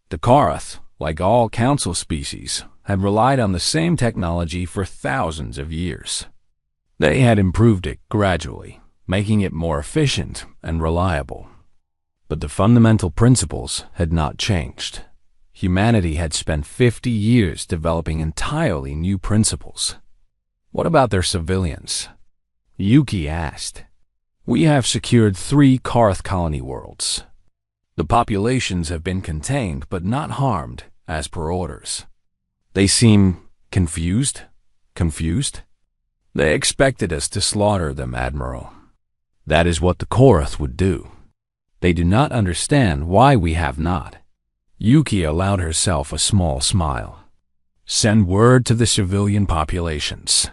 The Korath, like all Council species, had relied on the same technology for thousands of years. They had improved it gradually, making it more efficient and reliable. But the fundamental principles had not changed. Humanity had spent 50 years developing entirely new principles. What about their civilians? Yuki asked. We have secured 3 Karth colony worlds. The populations have been contained but not harmed, as per orders. They seem confused? Confused? They expected us to slaughter them, Admiral. That is what the Korath would do. They do not understand why we have not. Yuki allowed herself a small smile. Send word to the civilian populations.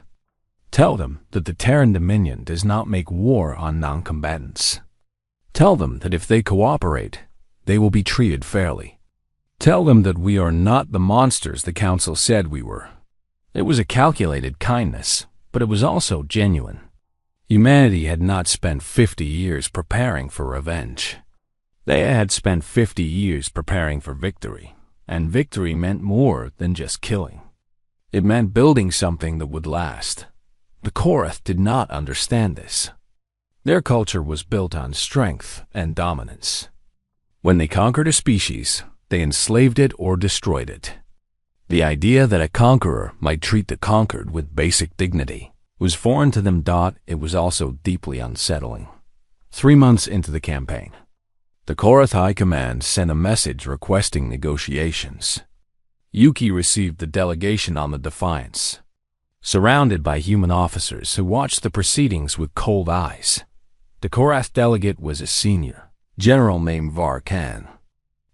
Tell them that the Terran Dominion does not make war on non-combatants. Tell them that if they cooperate, they will be treated fairly. Tell them that we are not the monsters the Council said we were. It was a calculated kindness, but it was also genuine. Humanity had not spent 50 years preparing for revenge. They had spent 50 years preparing for victory, and victory meant more than just killing. It meant building something that would last. The Korath did not understand this. Their culture was built on strength and dominance. When they conquered a species, they enslaved it or destroyed it. The idea that a conqueror might treat the conquered with basic dignity was foreign to them. It was also deeply unsettling. 3 months into the campaign, the Korath High Command sent a message requesting negotiations. Yuki received the delegation on the Defiance, surrounded by human officers who watched the proceedings with cold eyes. The Korath delegate was a senior general named Varkan,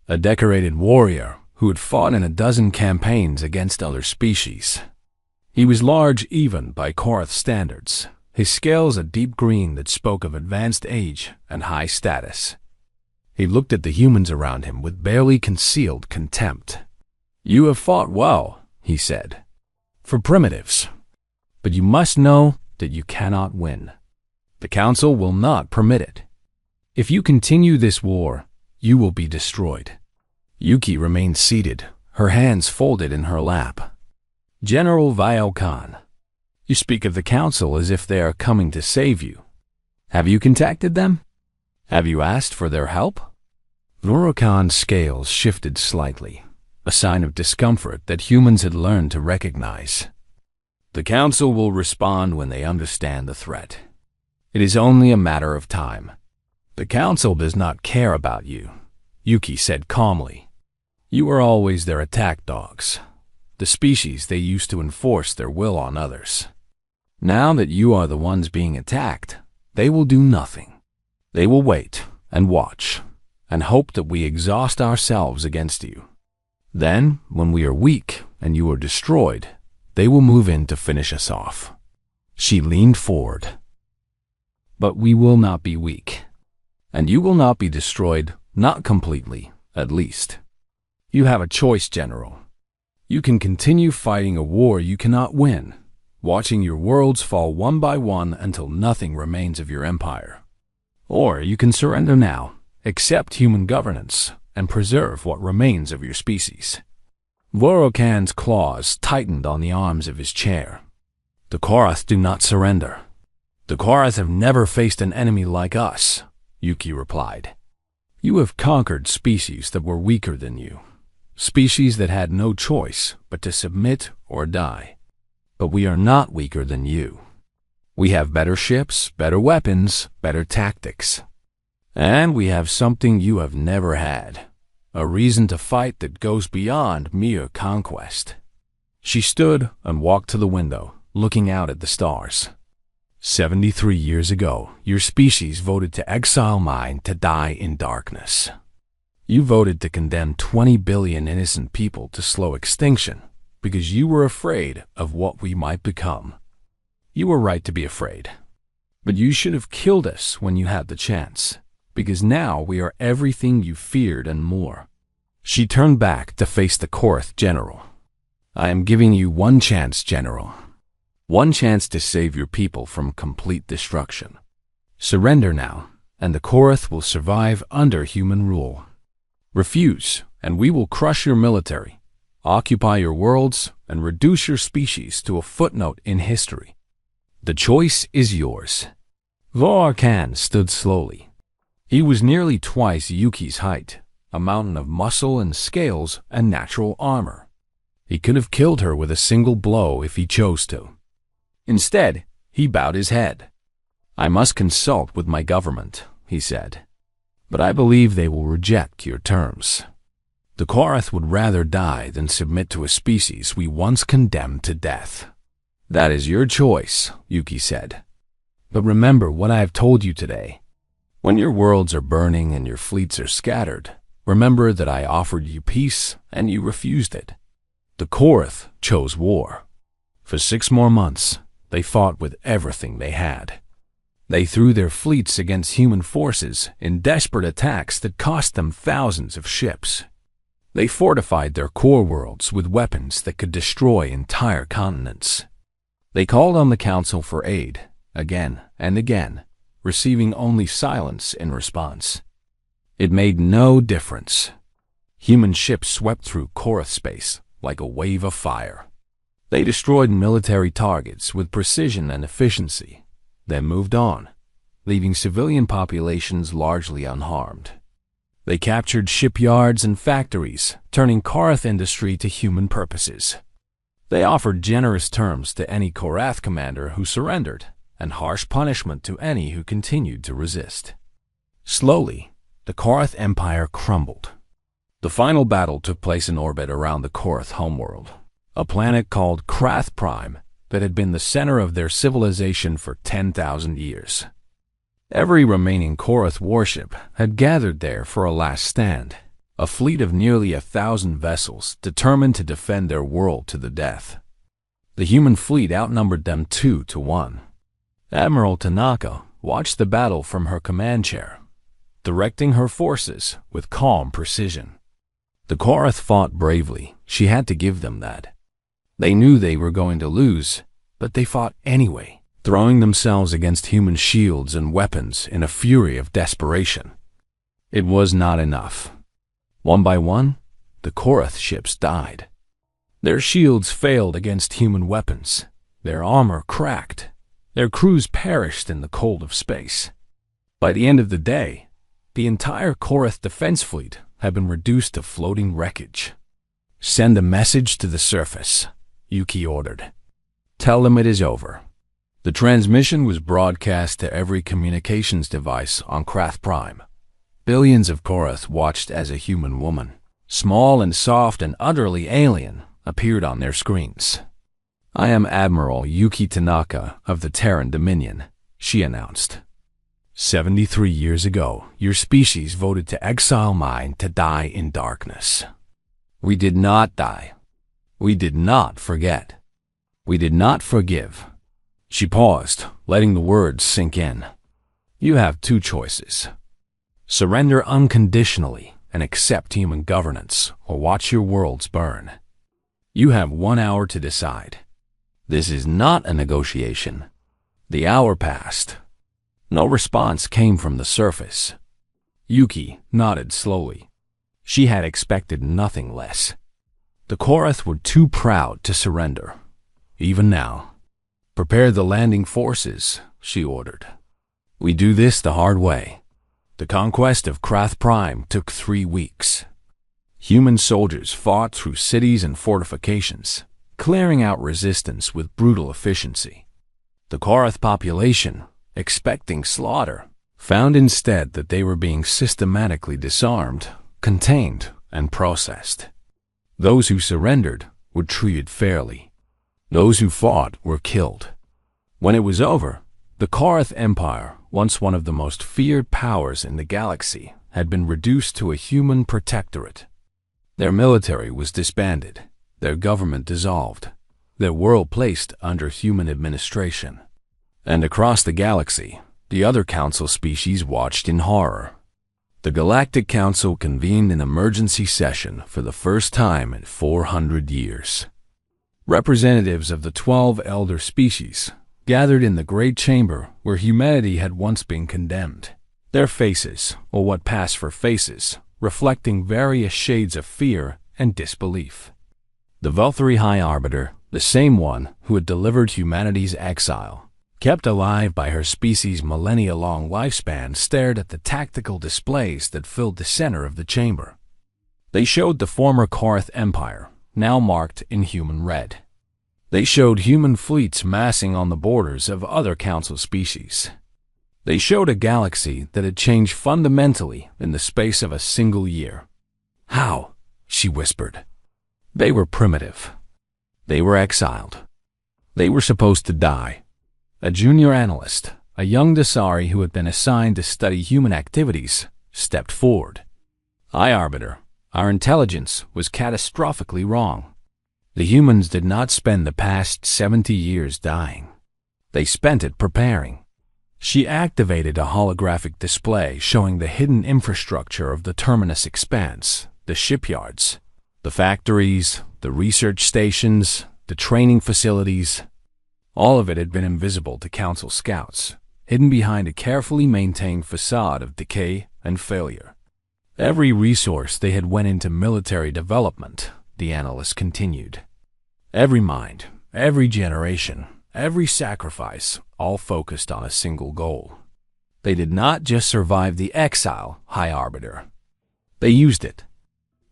a decorated warrior who had fought in a dozen campaigns against other species. He was large even by Korath standards, his scales a deep green that spoke of advanced age and high status. He looked at the humans around him with barely concealed contempt. You have fought well, he said, for primitives. But you must know that you cannot win. The Council will not permit it. If you continue this war, you will be destroyed. Yuki remained seated, her hands folded in her lap. General Viokan, you speak of the Council as if they are coming to save you. Have you contacted them? Have you asked for their help? Vorokan's scales shifted slightly, a sign of discomfort that humans had learned to recognize. The Council will respond when they understand the threat. It is only a matter of time. The Council does not care about you, Yuki said calmly. You are always their attack dogs, the species they used to enforce their will on others. Now that you are the ones being attacked, they will do nothing. They will wait and watch and hope that we exhaust ourselves against you. Then, when we are weak and you are destroyed, they will move in to finish us off. She leaned forward. But we will not be weak. And you will not be destroyed, not completely, at least. You have a choice, General. You can continue fighting a war you cannot win, watching your worlds fall one by one until nothing remains of your empire. Or you can surrender now, accept human governance, and preserve what remains of your species. Vorokan's claws tightened on the arms of his chair. The Korath do not surrender. The Korath have never faced an enemy like us, Yuki replied. You have conquered species that were weaker than you, species that had no choice but to submit or die. But we are not weaker than you. We have better ships, better weapons, better tactics. And we have something you have never had, a reason to fight that goes beyond mere conquest. She stood and walked to the window, looking out at the stars. 73 years ago, your species voted to exile mine to die in darkness. You voted to condemn 20 billion innocent people to slow extinction because you were afraid of what we might become. You were right to be afraid. But you should have killed us when you had the chance, because now we are everything you feared and more. She turned back to face the Korath general. I am giving you one chance, General. One chance to save your people from complete destruction. Surrender now, and the Korath will survive under human rule. Refuse, and we will crush your military, occupy your worlds, and reduce your species to a footnote in history. The choice is yours. Vorokan stood slowly. He was nearly twice Yuki's height, a mountain of muscle and scales and natural armor. He could have killed her with a single blow if he chose to. Instead, he bowed his head. "I must consult with my government," he said, "but I believe they will reject your terms. The Korath would rather die than submit to a species we once condemned to death." "That is your choice," Yuki said. "But remember what I have told you today. When your worlds are burning and your fleets are scattered, remember that I offered you peace and you refused it. The Korath chose war. For 6 more months, they fought with everything they had. They threw their fleets against human forces in desperate attacks that cost them thousands of ships. They fortified their core worlds with weapons that could destroy entire continents. They called on the Council for aid, again and again, receiving only silence in response. It made no difference. Human ships swept through Korath space like a wave of fire. They destroyed military targets with precision and efficiency, then moved on, leaving civilian populations largely unharmed. They captured shipyards and factories, turning Korath industry to human purposes. They offered generous terms to any Korath commander who surrendered, and harsh punishment to any who continued to resist. Slowly, the Korath Empire crumbled. The final battle took place in orbit around the Korath homeworld, a planet called Krath Prime that had been the center of their civilization for 10,000 years. Every remaining Korath warship had gathered there for a last stand, a fleet of nearly 1,000 vessels determined to defend their world to the death. The human fleet outnumbered them 2 to 1. Admiral Tanaka watched the battle from her command chair, directing her forces with calm precision. The Korath fought bravely. She had to give them that. They knew they were going to lose, but they fought anyway, throwing themselves against human shields and weapons in a fury of desperation. It was not enough. One by one, the Korath ships died. Their shields failed against human weapons. Their armor cracked. Their crews perished in the cold of space. By the end of the day, the entire Korath defense fleet had been reduced to floating wreckage. "Send a message to the surface," Yuki ordered. "Tell them it is over." The transmission was broadcast to every communications device on Krath Prime. Billions of Korath watched as a human woman, small and soft and utterly alien, appeared on their screens. "I am Admiral Yuki Tanaka of the Terran Dominion," she announced. 73 years ago, your species voted to exile mine to die in darkness. We did not die. We did not forget. We did not forgive." She paused, letting the words sink in. "You have 2 choices. Surrender unconditionally and accept human governance, or watch your worlds burn. You have 1 hour to decide. This is not a negotiation." The hour passed. No response came from the surface. Yuki nodded slowly. She had expected nothing less. The Korath were too proud to surrender. Even now. "Prepare the landing forces," she ordered. "We do this the hard way." The conquest of Krath Prime took 3 weeks. Human soldiers fought through cities and fortifications, clearing out resistance with brutal efficiency. The Korath population, expecting slaughter, found instead that they were being systematically disarmed, contained, and processed. Those who surrendered were treated fairly. Those who fought were killed. When it was over, the Korath Empire, once one of the most feared powers in the galaxy, had been reduced to a human protectorate. Their military was disbanded, their government dissolved, their world placed under human administration. And across the galaxy, the other council species watched in horror. The Galactic Council convened an emergency session for the first time in 400 years. Representatives of the 12 elder species gathered in the great chamber where humanity had once been condemned, their faces, or what passed for faces, reflecting various shades of fear and disbelief. The Valkyrie High Arbiter, the same one who had delivered humanity's exile, kept alive by her species' millennia-long lifespan, stared at the tactical displays that filled the center of the chamber, They showed the former Korath Empire, now marked in human red. They showed human fleets massing on the borders of other council species. They showed a galaxy that had changed fundamentally in the space of a single year. "How?" she whispered. They were primitive. They were exiled. They were supposed to die. A junior analyst, a young Dasari who had been assigned to study human activities, stepped forward. "High Arbiter, our intelligence was catastrophically wrong. The humans did not spend the past 70 years dying. They spent it preparing." She activated a holographic display showing the hidden infrastructure of the Terminus Expanse, the shipyards, the factories, the research stations, the training facilities. All of it had been invisible to Council scouts, hidden behind a carefully maintained facade of decay and failure. Every resource they had went into military development, the analyst continued. Every mind, every generation, every sacrifice, all focused on a single goal. They did not just survive the exile, High Arbiter. They used it.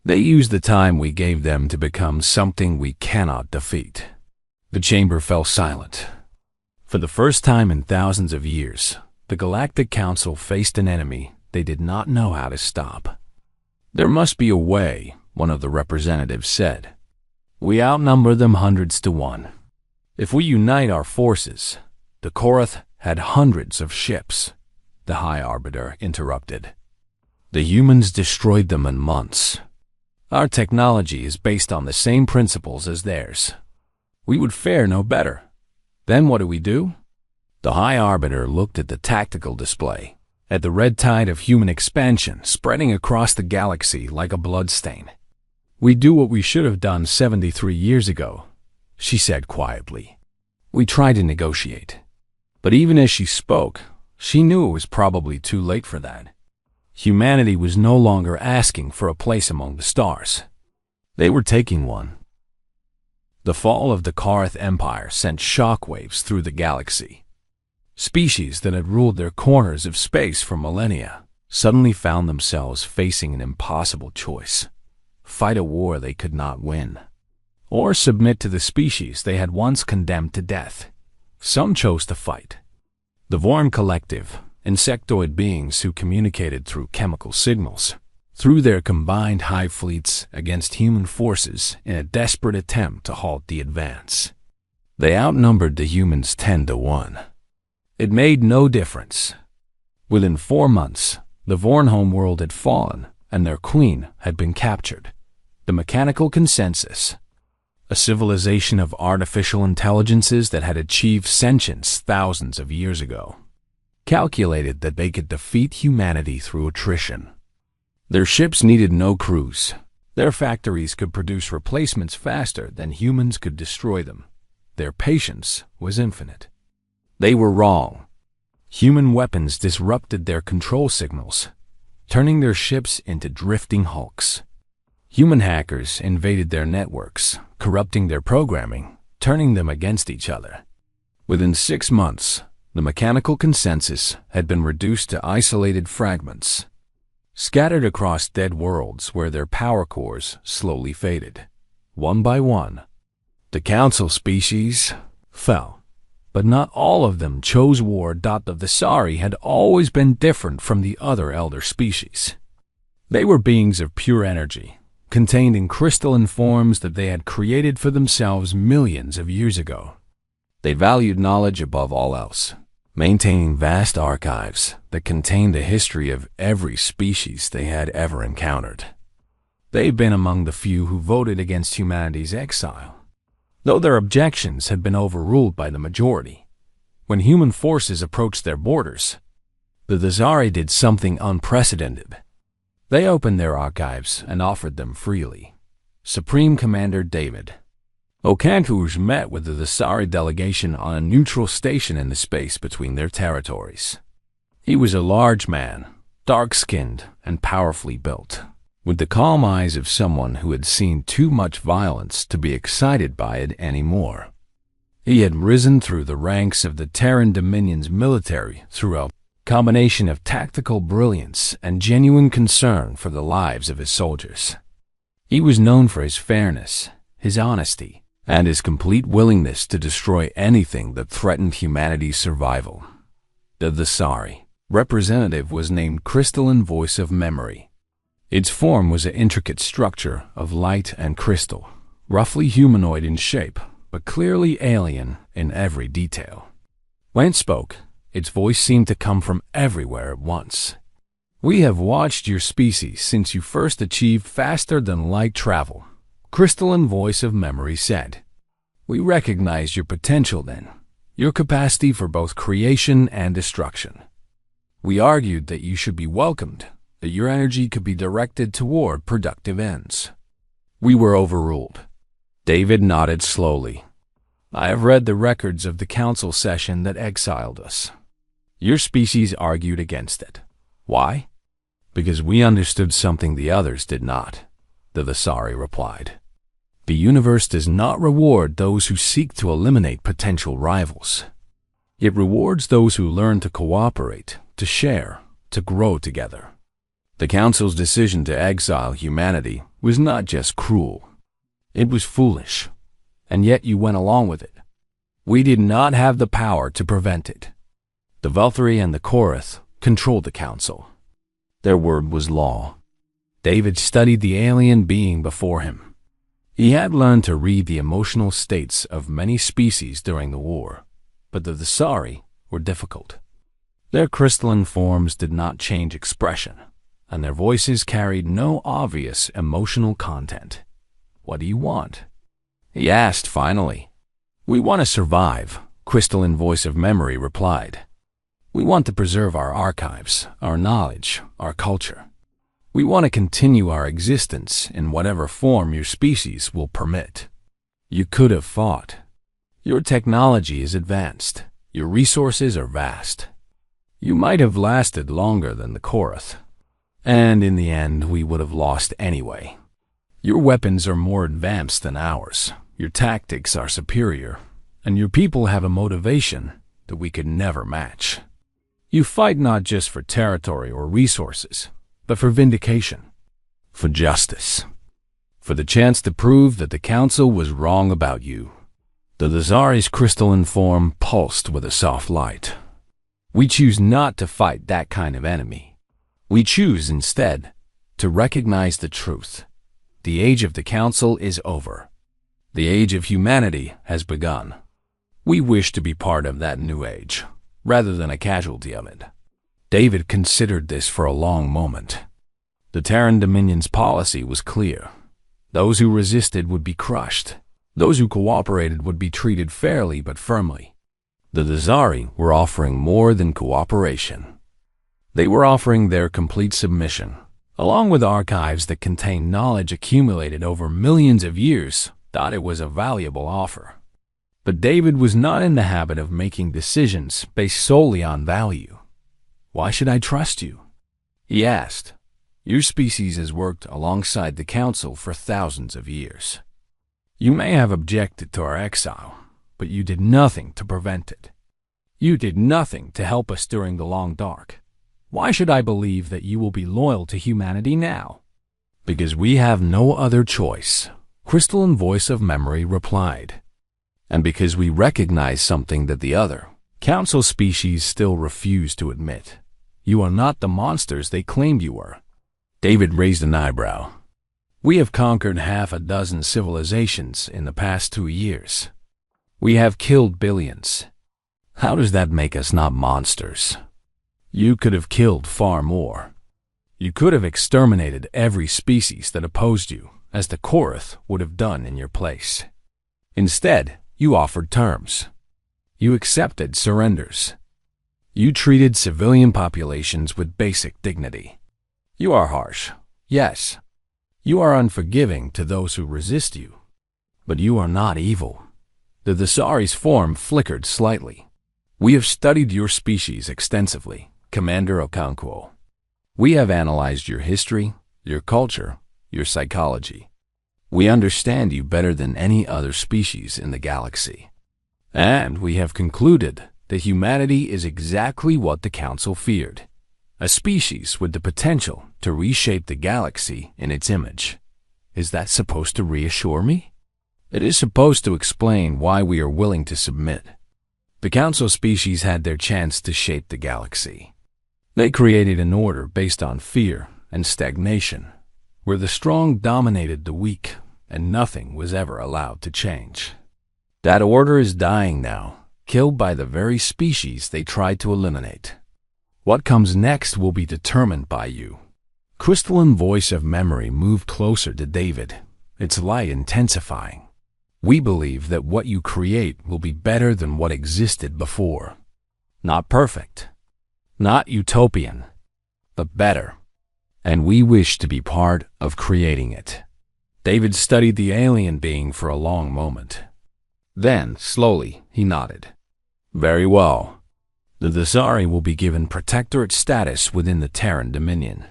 They used the time we gave them to become something we cannot defeat. The chamber fell silent. For the first time in thousands of years, the Galactic Council faced an enemy they did not know how to stop. "There must be a way," one of the representatives said. "We outnumber them hundreds to one. If we unite our forces..." The Korath had hundreds of ships, the High Arbiter interrupted. "The humans destroyed them in months. Our technology is based on the same principles as theirs. We would fare no better. Then what do?" The High Arbiter looked at the tactical display, at the red tide of human expansion spreading across the galaxy like a bloodstain. "We do what we should have done 73 years ago," she said quietly. "We try to negotiate." But even as she spoke, she knew it was probably too late for that. Humanity was no longer asking for a place among the stars. They were taking one. The fall of the Korath Empire sent shockwaves through the galaxy. Species that had ruled their corners of space for millennia suddenly found themselves facing an impossible choice: fight a war they could not win, or submit to the species they had once condemned to death. Some chose to fight. The Vorn Collective, insectoid beings who communicated through chemical signals, threw their combined hive fleets against human forces in a desperate attempt to halt the advance. They outnumbered the humans 10 to 1. It made no difference. Within 4 months, the Vorn homeworld had fallen and their queen had been captured. The mechanical consensus, a civilization of artificial intelligences that had achieved sentience thousands of years ago, calculated that they could defeat humanity through attrition. Their ships needed no crews. Their factories could produce replacements faster than humans could destroy them. Their patience was infinite. They were wrong. Human weapons disrupted their control signals, turning their ships into drifting hulks. Human hackers invaded their networks, corrupting their programming, turning them against each other. Within 6 months, the mechanical consensus had been reduced to isolated fragments, scattered across dead worlds where their power cores slowly faded. One by one, the council species fell, but not all of them chose war. The Dasari had always been different from the other elder species. They were beings of pure energy, contained in crystalline forms that they had created for themselves millions of years ago. They valued knowledge above all else, maintaining vast archives that contained the history of every species they had ever encountered. They'd been among the few who voted against humanity's exile, though their objections had been overruled by the majority. When human forces approached their borders, the Dasari did something unprecedented. They opened their archives and offered them freely. Supreme Commander David Okantuj met with the Dasari delegation on a neutral station in the space between their territories. He was a large man, dark-skinned and powerfully built, with the calm eyes of someone who had seen too much violence to be excited by it anymore. He had risen through the ranks of the Terran Dominion's military through a combination of tactical brilliance and genuine concern for the lives of his soldiers. He was known for his fairness, his honesty, and his complete willingness to destroy anything that threatened humanity's survival. The Thesari representative was named Crystalline Voice of Memory. Its form was an intricate structure of light and crystal, roughly humanoid in shape, but clearly alien in every detail. When it spoke, its voice seemed to come from everywhere at once. "We have watched your species since you first achieved faster-than-light travel," Crystalline Voice of Memory said. "We recognized your potential then, your capacity for both creation and destruction. We argued that you should be welcomed, that your energy could be directed toward productive ends. We were overruled." David nodded slowly. "I have read the records of the council session that exiled us. Your species argued against it. Why? Because we understood something the others did not," the Thesari replied. "The universe does not reward those who seek to eliminate potential rivals. It rewards those who learn to cooperate, to share, to grow together. The Council's decision to exile humanity was not just cruel. It was foolish, and yet you went along with it. We did not have the power to prevent it. The Valkyrie and the Korath controlled the Council. Their word was law." David studied the alien being before him. He had learned to read the emotional states of many species during the war, but the Thesari were difficult. Their crystalline forms did not change expression, and their voices carried no obvious emotional content. "What do you want?" he asked finally. "We want to survive," Crystalline Voice of Memory replied. "We want to preserve our archives, our knowledge, our culture. We want to continue our existence in whatever form your species will permit. You could have fought. Your technology is advanced. Your resources are vast. You might have lasted longer than the Korath. And in the end, we would have lost anyway. Your weapons are more advanced than ours. Your tactics are superior. And your people have a motivation that we could never match. You fight not just for territory or resources, but for vindication, for justice, for the chance to prove that the Council was wrong about you." The Thesari's crystalline form pulsed with a soft light. "We choose not to fight that kind of enemy. We choose, instead, to recognize the truth. The age of the Council is over. The age of humanity has begun. We wish to be part of that new age, rather than a casualty of it." David considered this for a long moment. The Terran Dominion's policy was clear. Those who resisted would be crushed. Those who cooperated would be treated fairly but firmly. The Thesari were offering more than cooperation. They were offering their complete submission, along with archives that contained knowledge accumulated over millions of years. Thought it was a valuable offer. But David was not in the habit of making decisions based solely on value. "Why should I trust you?" he asked. "Your species has worked alongside the Council for thousands of years. You may have objected to our exile, but you did nothing to prevent it. You did nothing to help us during the Long Dark. Why should I believe that you will be loyal to humanity now?" "Because we have no other choice," Crystalline Voice of Memory replied. "And because we recognize something that the other Council species still refuse to admit. You are not the monsters they claimed you were." David raised an eyebrow. "We have conquered half a dozen civilizations in the past 2 years. We have killed billions. How does that make us not monsters? You could have killed far more. You could have exterminated every species that opposed you, as the Korath would have done in your place. Instead, you offered terms. You accepted surrenders. You treated civilian populations with basic dignity. You are harsh, yes. You are unforgiving to those who resist you. But you are not evil." The Thesari's form flickered slightly. "We have studied your species extensively, Commander Okonkwo. We have analyzed your history, your culture, your psychology. We understand you better than any other species in the galaxy. And we have concluded that humanity is exactly what the Council feared. A species with the potential to reshape the galaxy in its image. Is that supposed to reassure me? It is supposed to explain why we are willing to submit. The Council species had their chance to shape the galaxy. They created an order based on fear and stagnation, where the strong dominated the weak and nothing was ever allowed to change. That order is dying now, killed by the very species they tried to eliminate. What comes next will be determined by you. Crystalline voice of memory moved closer to David, its light intensifying. We believe that what you create will be better than what existed before. Not perfect, not utopian, but better. And we wish to be part of creating it. David studied the alien being for a long moment. Then, slowly, he nodded. Very well. The Dasari will be given protectorate status within the Terran Dominion.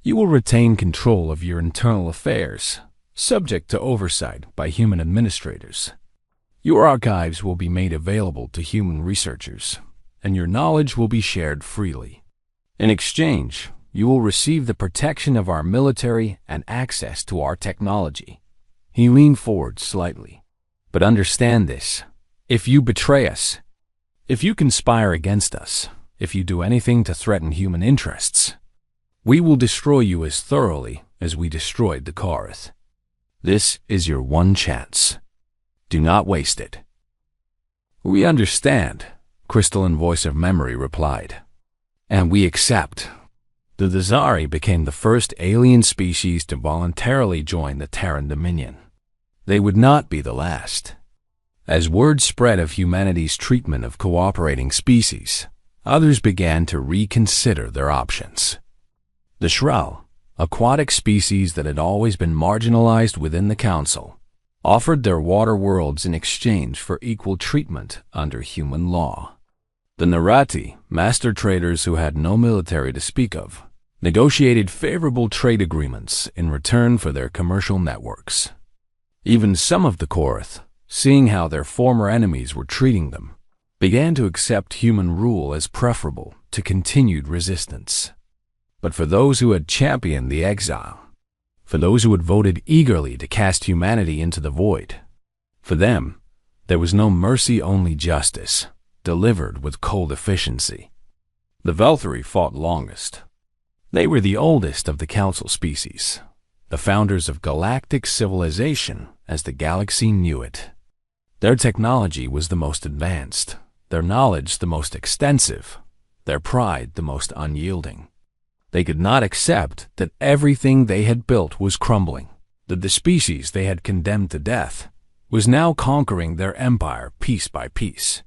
You will retain control of your internal affairs, subject to oversight by human administrators. Your archives will be made available to human researchers, and your knowledge will be shared freely. In exchange, you will receive the protection of our military and access to our technology. He leaned forward slightly. But understand this. If you betray us, if you conspire against us, if you do anything to threaten human interests, we will destroy you as thoroughly as we destroyed the Karth. This is your one chance. Do not waste it. We understand, Crystalline voice of memory replied. And we accept. The Dasari became the first alien species to voluntarily join the Terran Dominion. They would not be the last. As word spread of humanity's treatment of cooperating species, others began to reconsider their options. The Shral, aquatic species that had always been marginalized within the Council, offered their water worlds in exchange for equal treatment under human law. The Narati, master traders who had no military to speak of, negotiated favorable trade agreements in return for their commercial networks. Even some of the Korth, seeing how their former enemies were treating them, began to accept human rule as preferable to continued resistance. But for those who had championed the exile, for those who had voted eagerly to cast humanity into the void, for them, there was no mercy, only justice, delivered with cold efficiency. The Velthari fought longest. They were the oldest of the Council species, the founders of galactic civilization as the galaxy knew it. Their technology was the most advanced, their knowledge the most extensive, their pride the most unyielding. They could not accept that everything they had built was crumbling, that the species they had condemned to death was now conquering their empire piece by piece.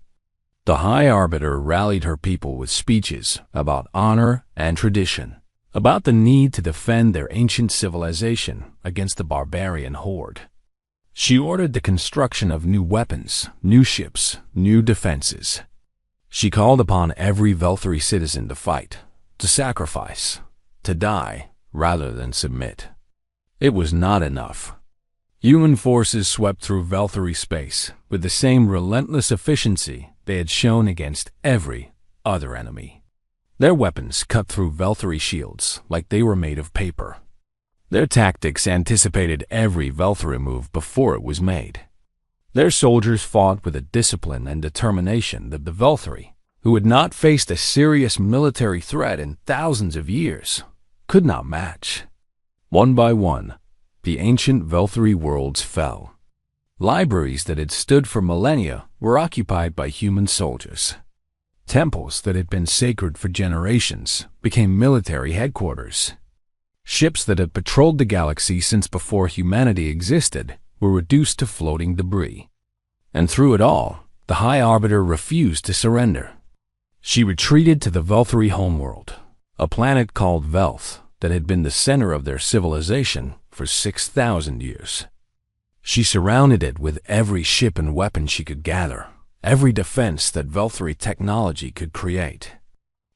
The High Arbiter rallied her people with speeches about honor and tradition, about the need to defend their ancient civilization against the barbarian horde. She ordered the construction of new weapons, new ships, new defenses. She called upon every Velthari citizen to fight, to sacrifice, to die rather than submit. It was not enough. Human forces swept through Velthari space with the same relentless efficiency they had shown against every other enemy. Their weapons cut through Velthari shields like they were made of paper. Their tactics anticipated every Velthari move before it was made. Their soldiers fought with a discipline and determination that the Velthari, who had not faced a serious military threat in thousands of years, could not match. One by one, the ancient Velthari worlds fell. Libraries that had stood for millennia were occupied by human soldiers. Temples that had been sacred for generations became military headquarters. Ships that had patrolled the galaxy since before humanity existed were reduced to floating debris. And through it all, the High Arbiter refused to surrender. She retreated to the Velthari homeworld, a planet called Velth that had been the center of their civilization for 6,000 years. She surrounded it with every ship and weapon she could gather, every defense that Velthari technology could create.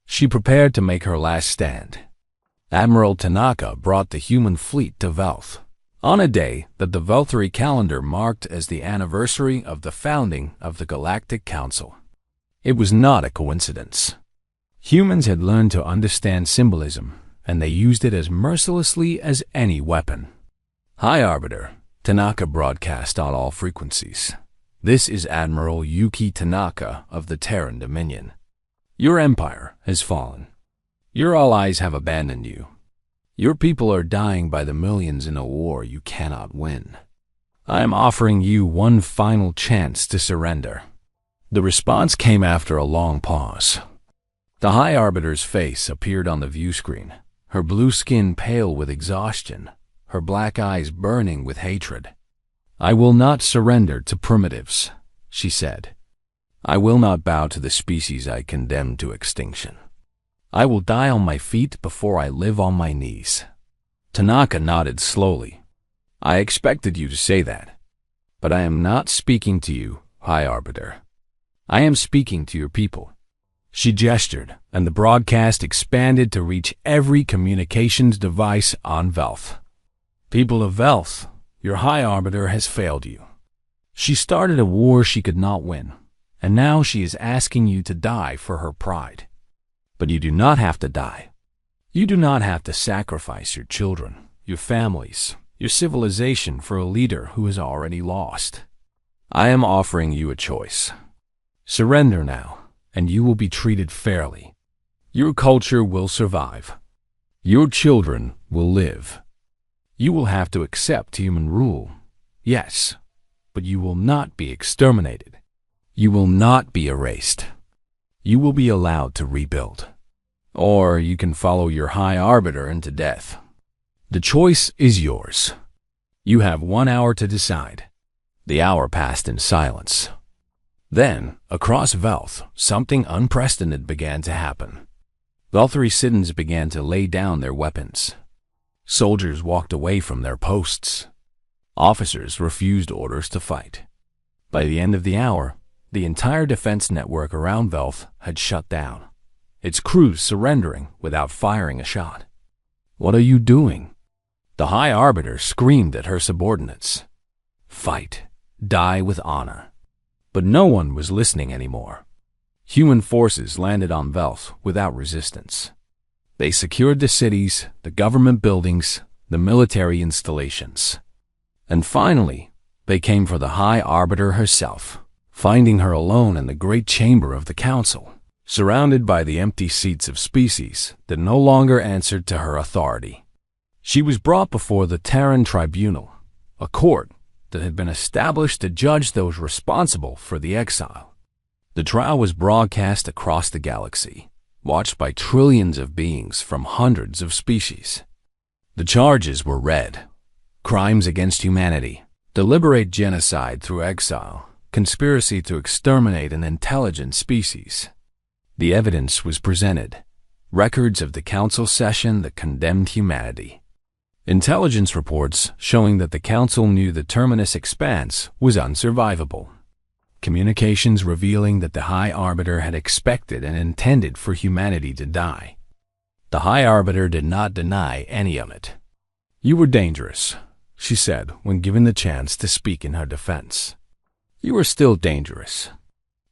She prepared to make her last stand. Admiral Tanaka brought the human fleet to Velth, on a day that the Velthari calendar marked as the anniversary of the founding of the Galactic Council. It was not a coincidence. Humans had learned to understand symbolism, and they used it as mercilessly as any weapon. High Arbiter, Tanaka broadcast on all frequencies. This is Admiral Yuki Tanaka of the Terran Dominion. Your empire has fallen. Your allies have abandoned you. Your people are dying by the millions in a war you cannot win. I am offering you one final chance to surrender. The response came after a long pause. The High Arbiter's face appeared on the view screen, her blue skin pale with exhaustion, her black eyes burning with hatred. I will not surrender to primitives, she said. I will not bow to the species I condemned to extinction. I will die on my feet before I live on my knees. Tanaka nodded slowly. I expected you to say that. But I am not speaking to you, High Arbiter. I am speaking to your people. She gestured, and the broadcast expanded to reach every communications device on Velth. People of Velth, your High Arbiter has failed you. She started a war she could not win, and now she is asking you to die for her pride. But you do not have to die. You do not have to sacrifice your children, your families, your civilization for a leader who is already lost. I am offering you a choice. Surrender now, and you will be treated fairly. Your culture will survive. Your children will live. You will have to accept human rule, yes, but you will not be exterminated. You will not be erased. You will be allowed to rebuild. Or you can follow your High Arbiter into death. The choice is yours. You have 1 hour to decide. The hour passed in silence. Then, across Velth, something unprecedented began to happen. Velthari citizens began to lay down their weapons. Soldiers walked away from their posts. Officers refused orders to fight. By the end of the hour, the entire defense network around Velth had shut down, its crews surrendering without firing a shot. What are you doing? The High Arbiter screamed at her subordinates. Fight. Die with honor. But no one was listening anymore. Human forces landed on Velth without resistance. They secured the cities, the government buildings, the military installations. And finally, they came for the High Arbiter herself, finding her alone in the great chamber of the council, surrounded by the empty seats of species that no longer answered to her authority. She was brought before the Terran Tribunal, a court that had been established to judge those responsible for the exile. The trial was broadcast across the galaxy, watched by trillions of beings from hundreds of species. The charges were read: crimes against humanity, deliberate genocide through exile, conspiracy to exterminate an intelligent species. The evidence was presented, records of the council session that condemned humanity. Intelligence reports showing that the council knew the terminus expanse was unsurvivable. Communications revealing that the High Arbiter had expected and intended for humanity to die. The High Arbiter did not deny any of it. You were dangerous, she said when given the chance to speak in her defense. You are still dangerous.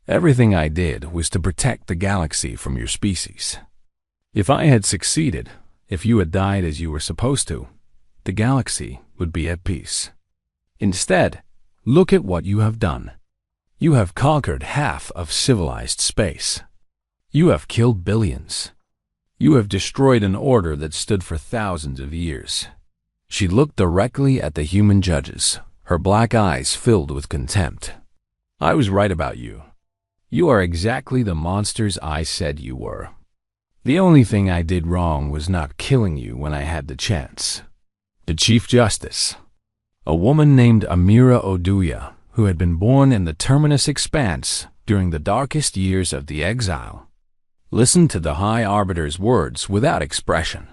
Everything I did was to protect the galaxy from your species. If I had succeeded, if you had died as you were supposed to, the galaxy would be at peace. Instead, look at what you have done. You have conquered half of civilized space. You have killed billions. You have destroyed an order that stood for thousands of years. She looked directly at the human judges, her black eyes filled with contempt. I was right about you. You are exactly the monsters I said you were. The only thing I did wrong was not killing you when I had the chance. The Chief Justice, a woman named Amira Oduya, who had been born in the Terminus Expanse during the darkest years of the exile, listened to the High Arbiter's words without expression.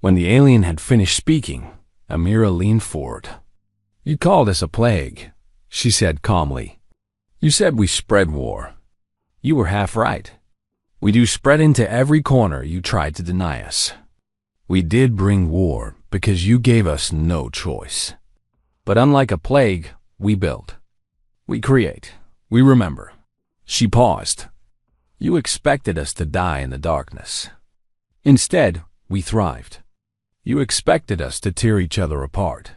When the alien had finished speaking, Amira leaned forward. You called us a plague, she said calmly. You said we spread war. You were half right. We do spread into every corner you tried to deny us. We did bring war because you gave us no choice. But unlike a plague, we build. We create. We remember. She paused. You expected us to die in the darkness. Instead, we thrived. You expected us to tear each other apart.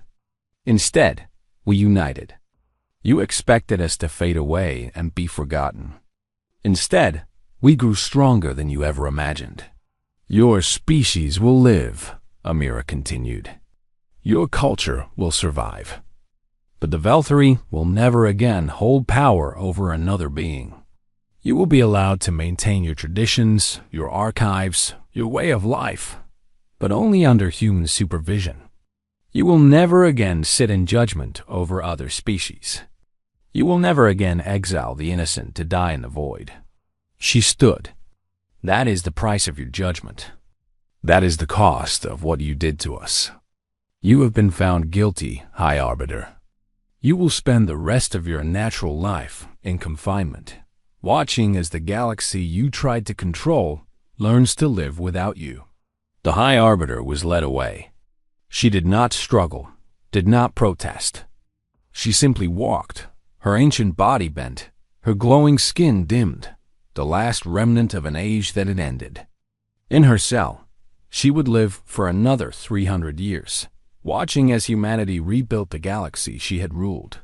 Instead, we united. You expected us to fade away and be forgotten. Instead, we grew stronger than you ever imagined. Your species will live, Amira continued. Your culture will survive. But the Velthari will never again hold power over another being. You will be allowed to maintain your traditions, your archives, your way of life, but only under human supervision. You will never again sit in judgment over other species. You will never again exile the innocent to die in the void. She stood. That is the price of your judgment. That is the cost of what you did to us. You have been found guilty, High Arbiter. You will spend the rest of your natural life in confinement, watching as the galaxy you tried to control learns to live without you. The High Arbiter was led away. She did not struggle, did not protest. She simply walked, her ancient body bent, her glowing skin dimmed, the last remnant of an age that had ended. In her cell, she would live for another 300 years, watching as humanity rebuilt the galaxy she had ruled,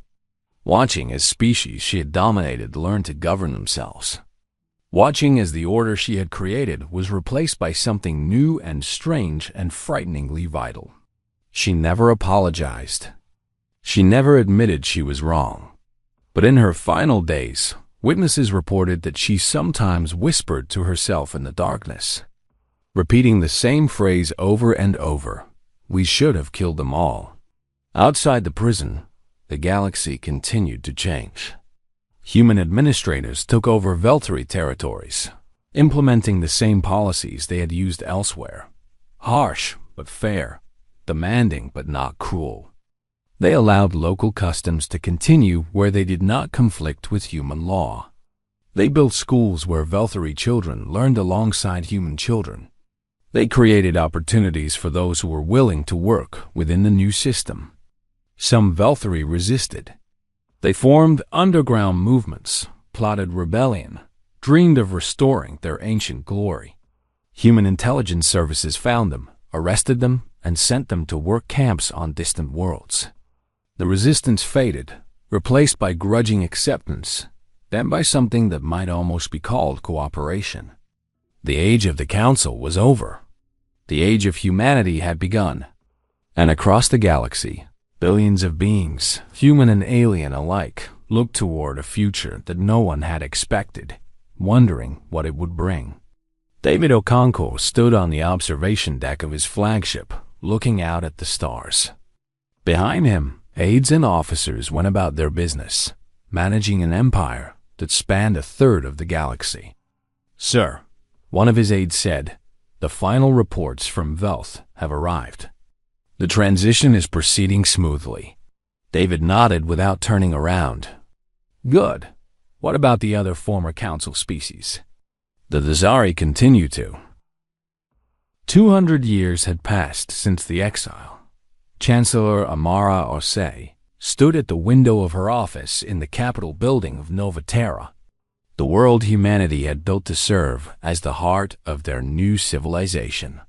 watching as species she had dominated learned to govern themselves, watching as the order she had created was replaced by something new and strange and frighteningly vital. She never apologized. She never admitted she was wrong. But in her final days, witnesses reported that she sometimes whispered to herself in the darkness, repeating the same phrase over and over, "We should have killed them all." Outside the prison, the galaxy continued to change. Human administrators took over Velthari territories, implementing the same policies they had used elsewhere. Harsh but fair, demanding but not cruel. They allowed local customs to continue where they did not conflict with human law. They built schools where Velthari children learned alongside human children. They created opportunities for those who were willing to work within the new system. Some Velthari resisted. They formed underground movements, plotted rebellion, dreamed of restoring their ancient glory. Human intelligence services found them, arrested them, and sent them to work camps on distant worlds. The resistance faded, replaced by grudging acceptance, then by something that might almost be called cooperation. The age of the Council was over. The age of humanity had begun. And across the galaxy, billions of beings, human and alien alike, looked toward a future that no one had expected, wondering what it would bring. David Okonkwo stood on the observation deck of his flagship, looking out at the stars. Behind him, aides and officers went about their business, managing an empire that spanned a third of the galaxy. "Sir," one of his aides said, "the final reports from Velth have arrived. The transition is proceeding smoothly." David nodded without turning around. "Good. What about the other former council species?" The Dazari continued to. 200 years had passed since the exile. Chancellor Amara Osei stood at the window of her office in the Capitol building of Nova Terra, the world humanity had built to serve as the heart of their new civilization.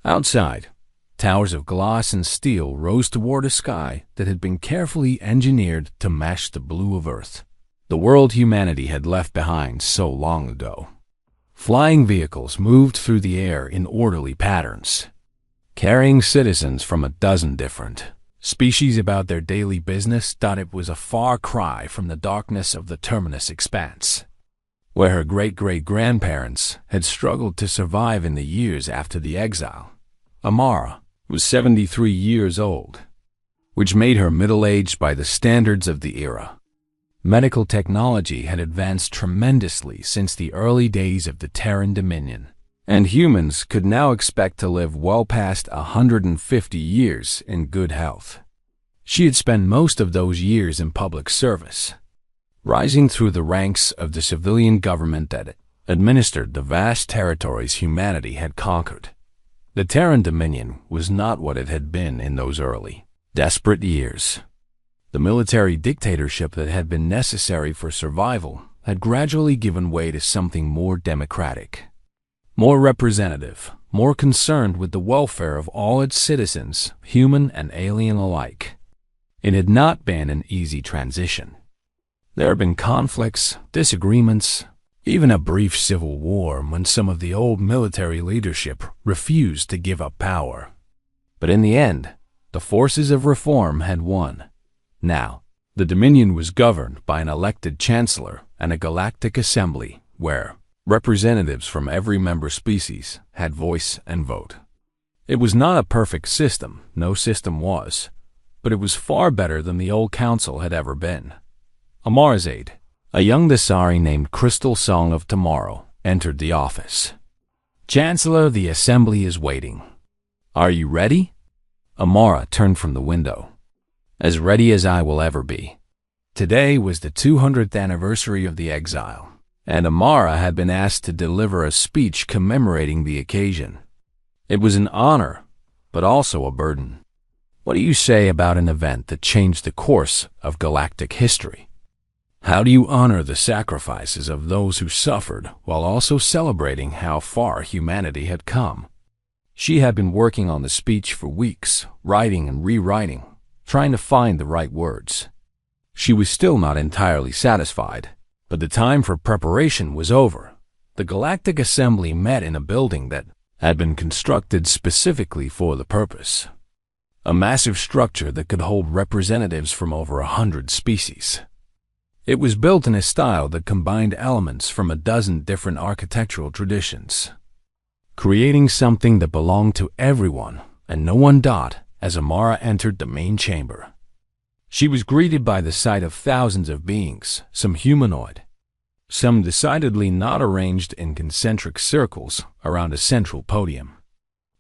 Outside, towers of glass and steel rose toward a sky that had been carefully engineered to match the blue of Earth, the world humanity had left behind so long ago. Flying vehicles moved through the air in orderly patterns, carrying citizens from a dozen different species about their daily business. Thought it was a far cry from the darkness of the Terminus expanse, where her great-great-grandparents had struggled to survive in the years after the exile. Amara was 73 years old, which made her middle-aged by the standards of the era. Medical technology had advanced tremendously since the early days of the Terran Dominion, and humans could now expect to live well past 150 years in good health. She had spent most of those years in public service, rising through the ranks of the civilian government that administered the vast territories humanity had conquered. The Terran Dominion was not what it had been in those early, desperate years. The military dictatorship that had been necessary for survival had gradually given way to something more democratic, more representative, more concerned with the welfare of all its citizens, human and alien alike. It had not been an easy transition. There had been conflicts, disagreements, even a brief civil war when some of the old military leadership refused to give up power. But in the end, the forces of reform had won. Now, the Dominion was governed by an elected chancellor and a galactic assembly where representatives from every member species had voice and vote. It was not a perfect system, no system was, but it was far better than the old council had ever been. Amara's aide, a young Dasari named Crystal Song of Tomorrow, entered the office. "Chancellor, the assembly is waiting. Are you ready?" Amara turned from the window. "As ready as I will ever be." Today was the 200th anniversary of the exile, and Amara had been asked to deliver a speech commemorating the occasion. It was an honor, but also a burden. What do you say about an event that changed the course of galactic history? How do you honor the sacrifices of those who suffered while also celebrating how far humanity had come? She had been working on the speech for weeks, writing and rewriting, trying to find the right words. She was still not entirely satisfied, but the time for preparation was over. The Galactic Assembly met in a building that had been constructed specifically for the purpose. A massive structure that could hold representatives from over 100 species. It was built in a style that combined elements from a dozen different architectural traditions, creating something that belonged to everyone and no one. As Amara entered the main chamber, she was greeted by the sight of thousands of beings, some humanoid, some decidedly not arranged in concentric circles around a central podium.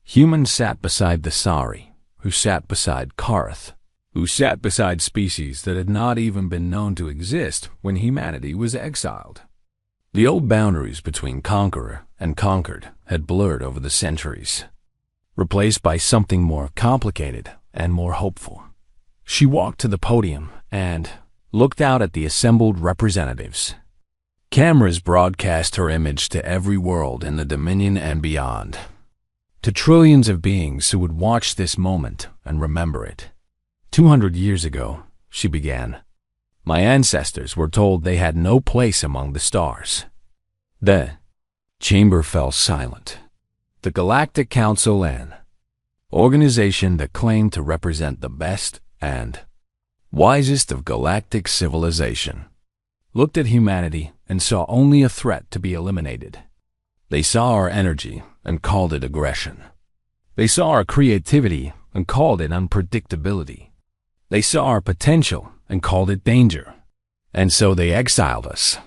Humans sat beside the Sari, who sat beside Karth, who sat beside species that had not even been known to exist when humanity was exiled. The old boundaries between conqueror and conquered had blurred over the centuries, replaced by something more complicated and more hopeful. She walked to the podium and looked out at the assembled representatives. Cameras broadcast her image to every world in the Dominion and beyond, to trillions of beings who would watch this moment and remember it. 200 years ago, she began, my ancestors were told they had no place among the stars. The chamber fell silent. The Galactic Council, an organization that claimed to represent the best and wisest of galactic civilization, looked at humanity and saw only a threat to be eliminated. They saw our energy and called it aggression. They saw our creativity and called it unpredictability. They saw our potential and called it danger. And so they exiled us.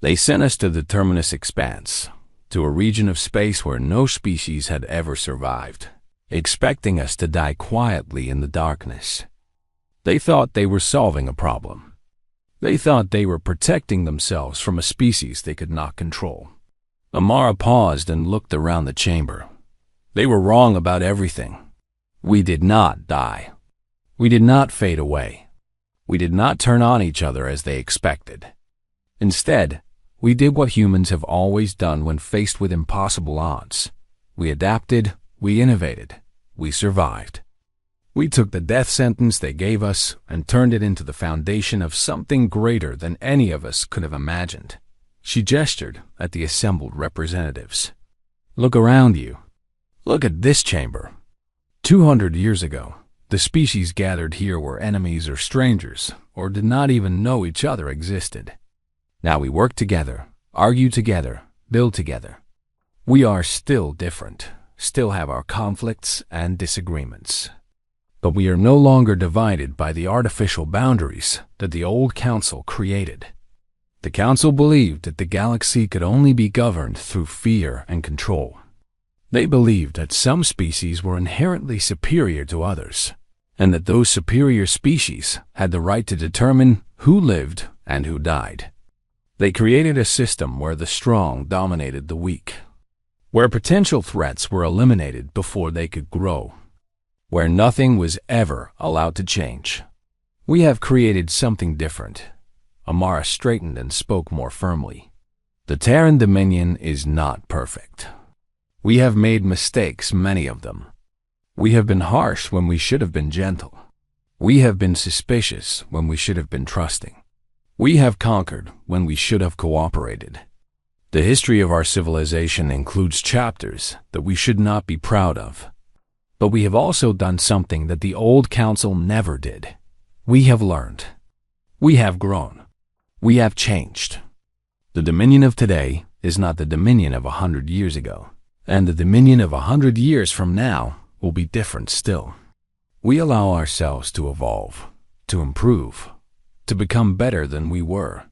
They sent us to the terminus expanse, to a region of space where no species had ever survived, expecting us to die quietly in the darkness. They thought they were solving a problem. They thought they were protecting themselves from a species they could not control. Amara paused and looked around the chamber. They were wrong about everything. We did not die. We did not fade away. We did not turn on each other as they expected. Instead, we did what humans have always done when faced with impossible odds. We adapted, we innovated, we survived. We took the death sentence they gave us and turned it into the foundation of something greater than any of us could have imagined. She gestured at the assembled representatives. Look around you. Look at this chamber. 200 years ago, the species gathered here were enemies or strangers, or did not even know each other existed. Now we work together, argue together, build together. We are still different, still have our conflicts and disagreements. But we are no longer divided by the artificial boundaries that the old council created. The council believed that the galaxy could only be governed through fear and control. They believed that some species were inherently superior to others, and that those superior species had the right to determine who lived and who died. They created a system where the strong dominated the weak, where potential threats were eliminated before they could grow, where nothing was ever allowed to change. We have created something different. Amara straightened and spoke more firmly. The Terran Dominion is not perfect. We have made mistakes, many of them. We have been harsh when we should have been gentle. We have been suspicious when we should have been trusting. We have conquered when we should have cooperated. The history of our civilization includes chapters that we should not be proud of. But we have also done something that the old council never did. We have learned. We have grown. We have changed. The Dominion of today is not the Dominion of 100 years ago, and the Dominion of 100 years from now will be different still. We allow ourselves to evolve, to improve, to become better than we were.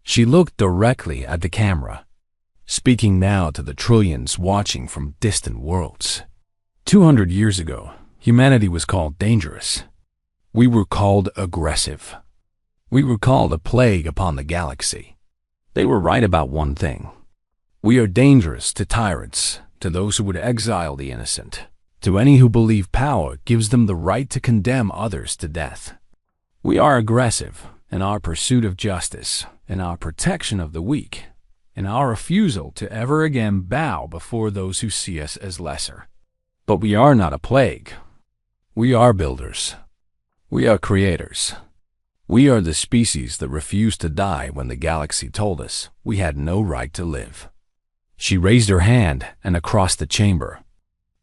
She looked directly at the camera, speaking now to the trillions watching from distant worlds. 200 years ago, humanity was called dangerous. We were called aggressive. We were called a plague upon the galaxy. They were right about one thing. We are dangerous to tyrants, to those who would exile the innocent, to any who believe power gives them the right to condemn others to death. We are aggressive in our pursuit of justice, in our protection of the weak, in our refusal to ever again bow before those who see us as lesser. But we are not a plague. We are builders. We are creators. We are the species that refused to die when the galaxy told us we had no right to live. She raised her hand, and across the chamber,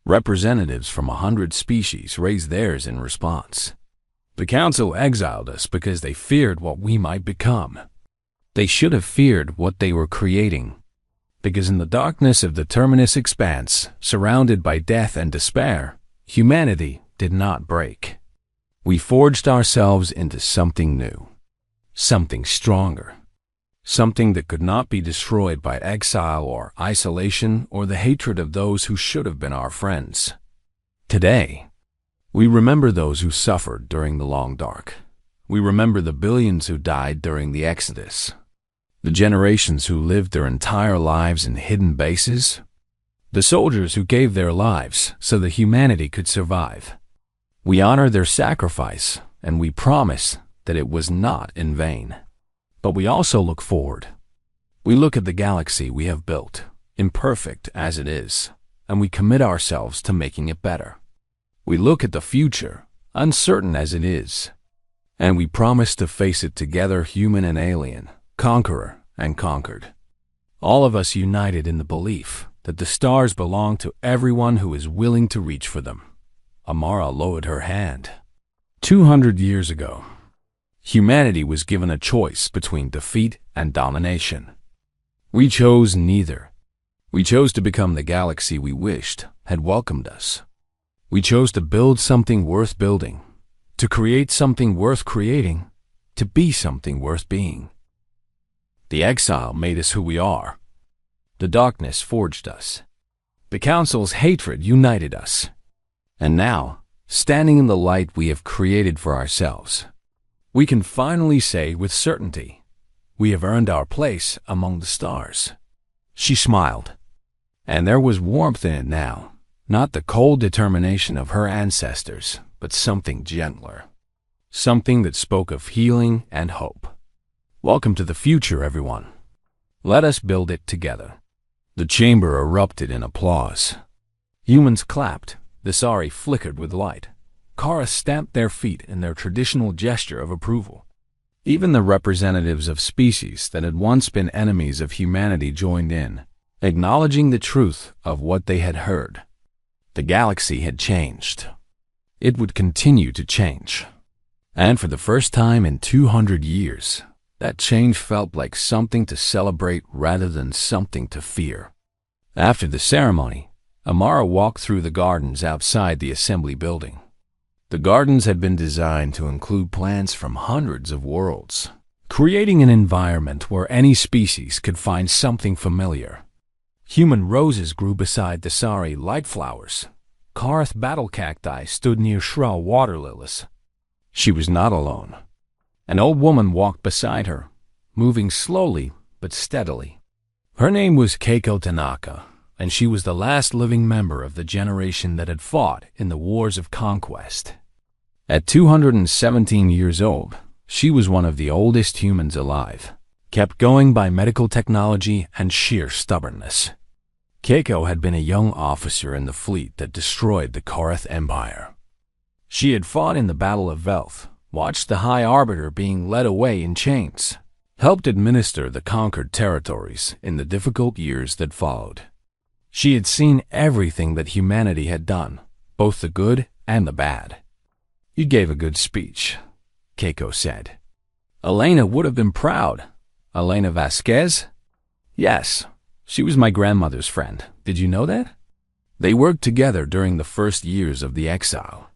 representatives from 100 species raised theirs in response. The council exiled us because they feared what we might become. They should have feared what they were creating, because in the darkness of the terminus expanse, surrounded by death and despair, humanity did not break. We forged ourselves into something new, something stronger, something that could not be destroyed by exile or isolation or the hatred of those who should have been our friends. Today, we remember those who suffered during the long dark. We remember the billions who died during the Exodus, the generations who lived their entire lives in hidden bases, the soldiers who gave their lives so that humanity could survive. We honor their sacrifice, and we promise that it was not in vain. But we also look forward. We look at the galaxy we have built, imperfect as it is, and we commit ourselves to making it better. We look at the future, uncertain as it is, and we promise to face it together, human and alien, conqueror and conquered. All of us united in the belief that the stars belong to everyone who is willing to reach for them. Amara lowered her hand. 200 years ago, humanity was given a choice between defeat and domination. We chose neither. We chose to become the galaxy we wished had welcomed us. We chose to build something worth building, to create something worth creating, to be something worth being. The exile made us who we are. The darkness forged us. The council's hatred united us. And now, standing in the light we have created for ourselves, we can finally say with certainty, we have earned our place among the stars. She smiled, and there was warmth in it now, not the cold determination of her ancestors, but something gentler, something that spoke of healing and hope. Welcome to the future, everyone. Let us build it together. The chamber erupted in applause. Humans clapped. The sari flickered with light. Kara stamped their feet in their traditional gesture of approval. Even the representatives of species that had once been enemies of humanity joined in, acknowledging the truth of what they had heard. The galaxy had changed. It would continue to change. And for the first time in 200 years, that change felt like something to celebrate rather than something to fear. After the ceremony, Amara walked through the gardens outside the assembly building. The gardens had been designed to include plants from hundreds of worlds, creating an environment where any species could find something familiar. Human roses grew beside the sari light flowers. Karth battle cacti stood near Shral water lilies. She was not alone. An old woman walked beside her, moving slowly but steadily. Her name was Keiko Tanaka, and she was the last living member of the generation that had fought in the wars of conquest. At 217 years old, she was one of the oldest humans alive, kept going by medical technology and sheer stubbornness. Keiko had been a young officer in the fleet that destroyed the Korath Empire. She had fought in the Battle of Velth, watched the High Arbiter being led away in chains, helped administer the conquered territories in the difficult years that followed. She had seen everything that humanity had done, both the good and the bad. "You gave a good speech," Keiko said. "Elena would have been proud." "Elena Vasquez?" "Yes, she was my grandmother's friend. Did you know that?" "They worked together during the first years of the exile.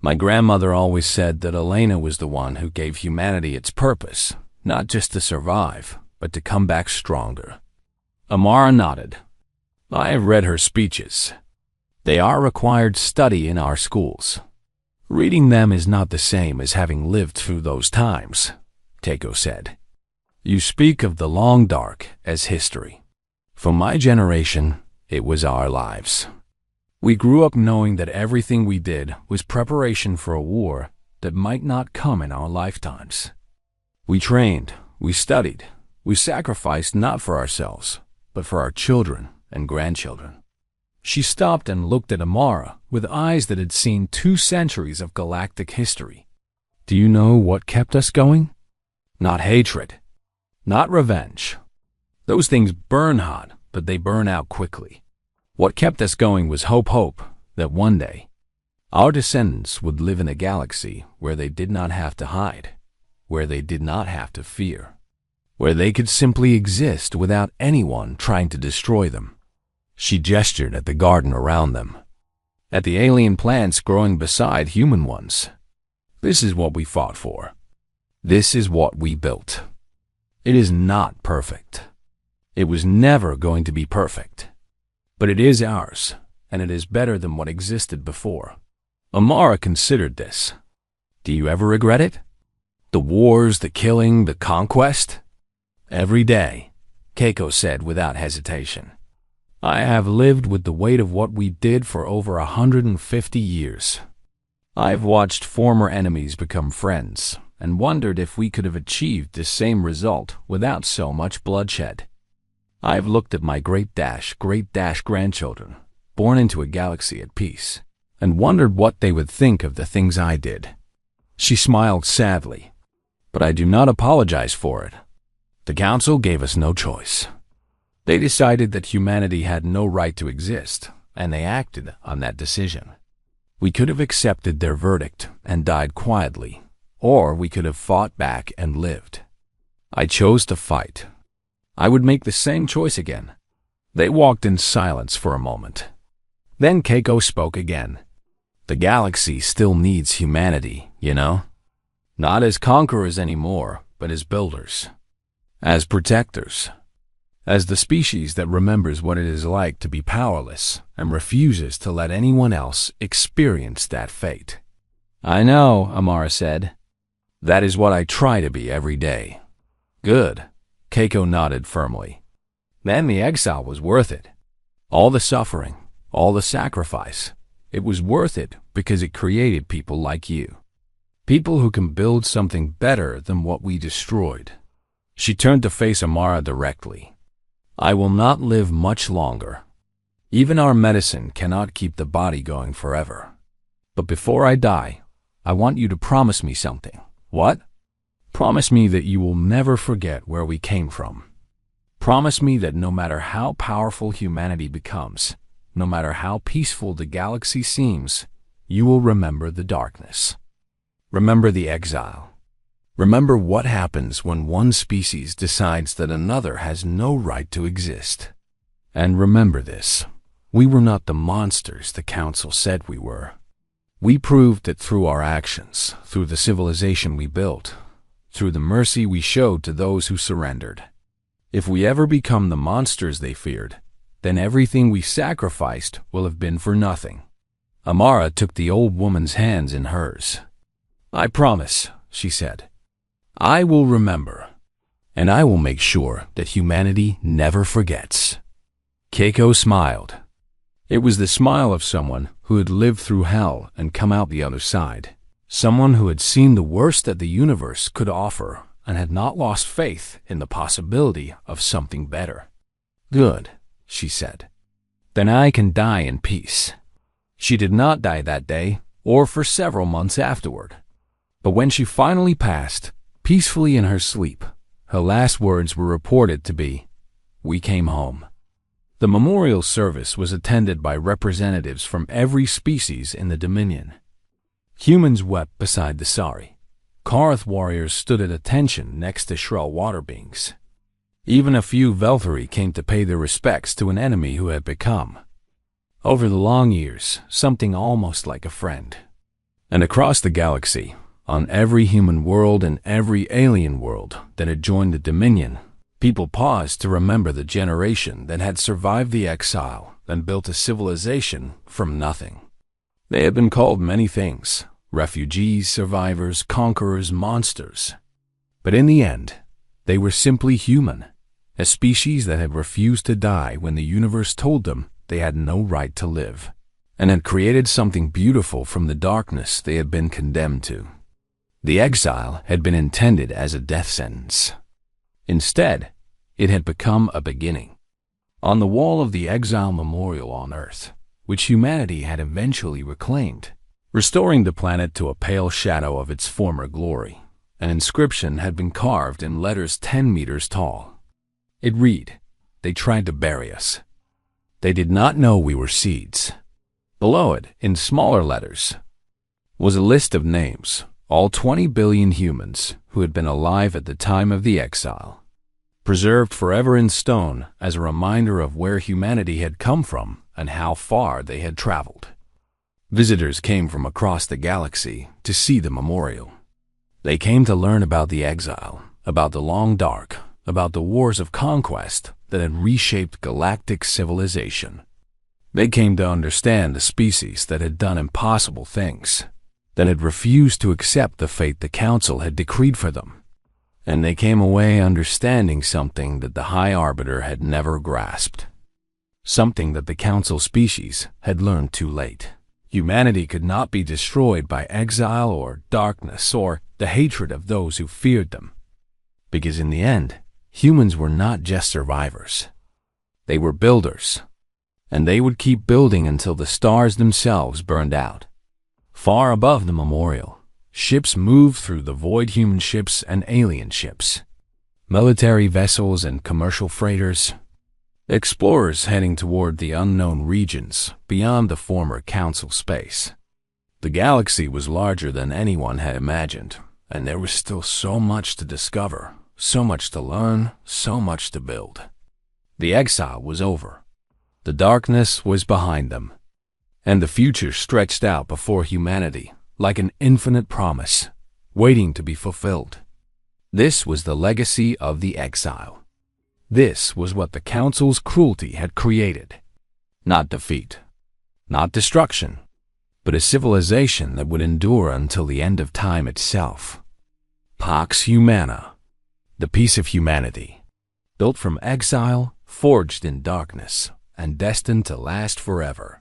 My grandmother always said that Elena was the one who gave humanity its purpose, not just to survive, but to come back stronger." Amara nodded. "I have read her speeches. They are required study in our schools. Reading them is not the same as having lived through those times," Keiko said. "You speak of the long dark as history. For my generation, it was our lives. We grew up knowing that everything we did was preparation for a war that might not come in our lifetimes. We trained, we studied, we sacrificed not for ourselves, but for our children and grandchildren." She stopped and looked at Amara with eyes that had seen 2 centuries of galactic history. "Do you know what kept us going? Not hatred, not revenge. Those things burn hot, but they burn out quickly. What kept us going was hope that one day our descendants would live in a galaxy where they did not have to hide, where they did not have to fear, where they could simply exist without anyone trying to destroy them." She gestured at the garden around them, at the alien plants growing beside human ones. "This is what we fought for. This is what we built. It is not perfect. It was never going to be perfect. But it is ours, and it is better than what existed before." Amara considered this. "Do you ever regret it? The wars, the killing, the conquest?" "Every day," Keiko said without hesitation. "I have lived with the weight of what we did for over 150 years. I've watched former enemies become friends and wondered if we could have achieved the same result without so much bloodshed. I've looked at my great grandchildren, born into a galaxy at peace, and wondered what they would think of the things I did." She smiled sadly. "But I do not apologize for it. The Council gave us no choice. They decided that humanity had no right to exist, and they acted on that decision. We could have accepted their verdict and died quietly, or we could have fought back and lived. I chose to fight. I would make the same choice again." They walked in silence for a moment. Then Keiko spoke again. "The galaxy still needs humanity, you know? Not as conquerors anymore, but as builders, as protectors, as the species that remembers what it is like to be powerless and refuses to let anyone else experience that fate." "I know," Amara said. "That is what I try to be every day." "Good." Keiko nodded firmly. "Then the exile was worth it. All the suffering, all the sacrifice. It was worth it because it created people like you. People who can build something better than what we destroyed." She turned to face Amara directly. "I will not live much longer. Even our medicine cannot keep the body going forever. But before I die, I want you to promise me something." "What?" "Promise me that you will never forget where we came from. Promise me that no matter how powerful humanity becomes, no matter how peaceful the galaxy seems, you will remember the darkness. Remember the exile. Remember what happens when one species decides that another has no right to exist. And remember this, we were not the monsters the Council said we were. We proved that through our actions, through the civilization we built, through the mercy we showed to those who surrendered. If we ever become the monsters they feared, then everything we sacrificed will have been for nothing." Amara took the old woman's hands in hers. "I promise," she said. "I will remember, and I will make sure that humanity never forgets." Keiko smiled. It was the smile of someone who had lived through hell and come out the other side. Someone who had seen the worst that the universe could offer and had not lost faith in the possibility of something better. "Good," she said. "Then I can die in peace." She did not die that day or for several months afterward. But when she finally passed, peacefully in her sleep, her last words were reported to be, "We came home." The memorial service was attended by representatives from every species in the Dominion. Humans wept beside the sorry. Karth warriors stood at attention next to shrill water beings. Even a few Velthari came to pay their respects to an enemy who had become, over the long years, something almost like a friend. And across the galaxy, on every human world and every alien world that had joined the Dominion, people paused to remember the generation that had survived the exile and built a civilization from nothing. They had been called many things: refugees, survivors, conquerors, monsters. But in the end, they were simply human, a species that had refused to die when the universe told them they had no right to live, and had created something beautiful from the darkness they had been condemned to. The exile had been intended as a death sentence. Instead, it had become a beginning. On the wall of the Exile Memorial on Earth, which humanity had eventually reclaimed, restoring the planet to a pale shadow of its former glory, an inscription had been carved in letters 10 meters tall. It read, "They tried to bury us. They did not know we were seeds." Below it, in smaller letters, was a list of names, all 20 billion humans who had been alive at the time of the exile, preserved forever in stone as a reminder of where humanity had come from and how far they had traveled. Visitors came from across the galaxy to see the memorial. They came to learn about the exile, about the long dark, about the wars of conquest that had reshaped galactic civilization. They came to understand the species that had done impossible things, that had refused to accept the fate the Council had decreed for them. And they came away understanding something that the High Arbiter had never grasped. Something that the Council species had learned too late. Humanity could not be destroyed by exile or darkness or the hatred of those who feared them. Because in the end, humans were not just survivors. They were builders. And they would keep building until the stars themselves burned out. Far above the memorial, ships moved through the void, human ships and alien ships, military vessels and commercial freighters, explorers heading toward the unknown regions beyond the former Council space. The galaxy was larger than anyone had imagined, and there was still so much to discover, so much to learn, so much to build. The exile was over. The darkness was behind them, and the future stretched out before humanity like an infinite promise, waiting to be fulfilled. This was the legacy of the exile. This was what the Council's cruelty had created. Not defeat, not destruction, but a civilization that would endure until the end of time itself. Pax Humana, the peace of humanity, built from exile, forged in darkness, and destined to last forever.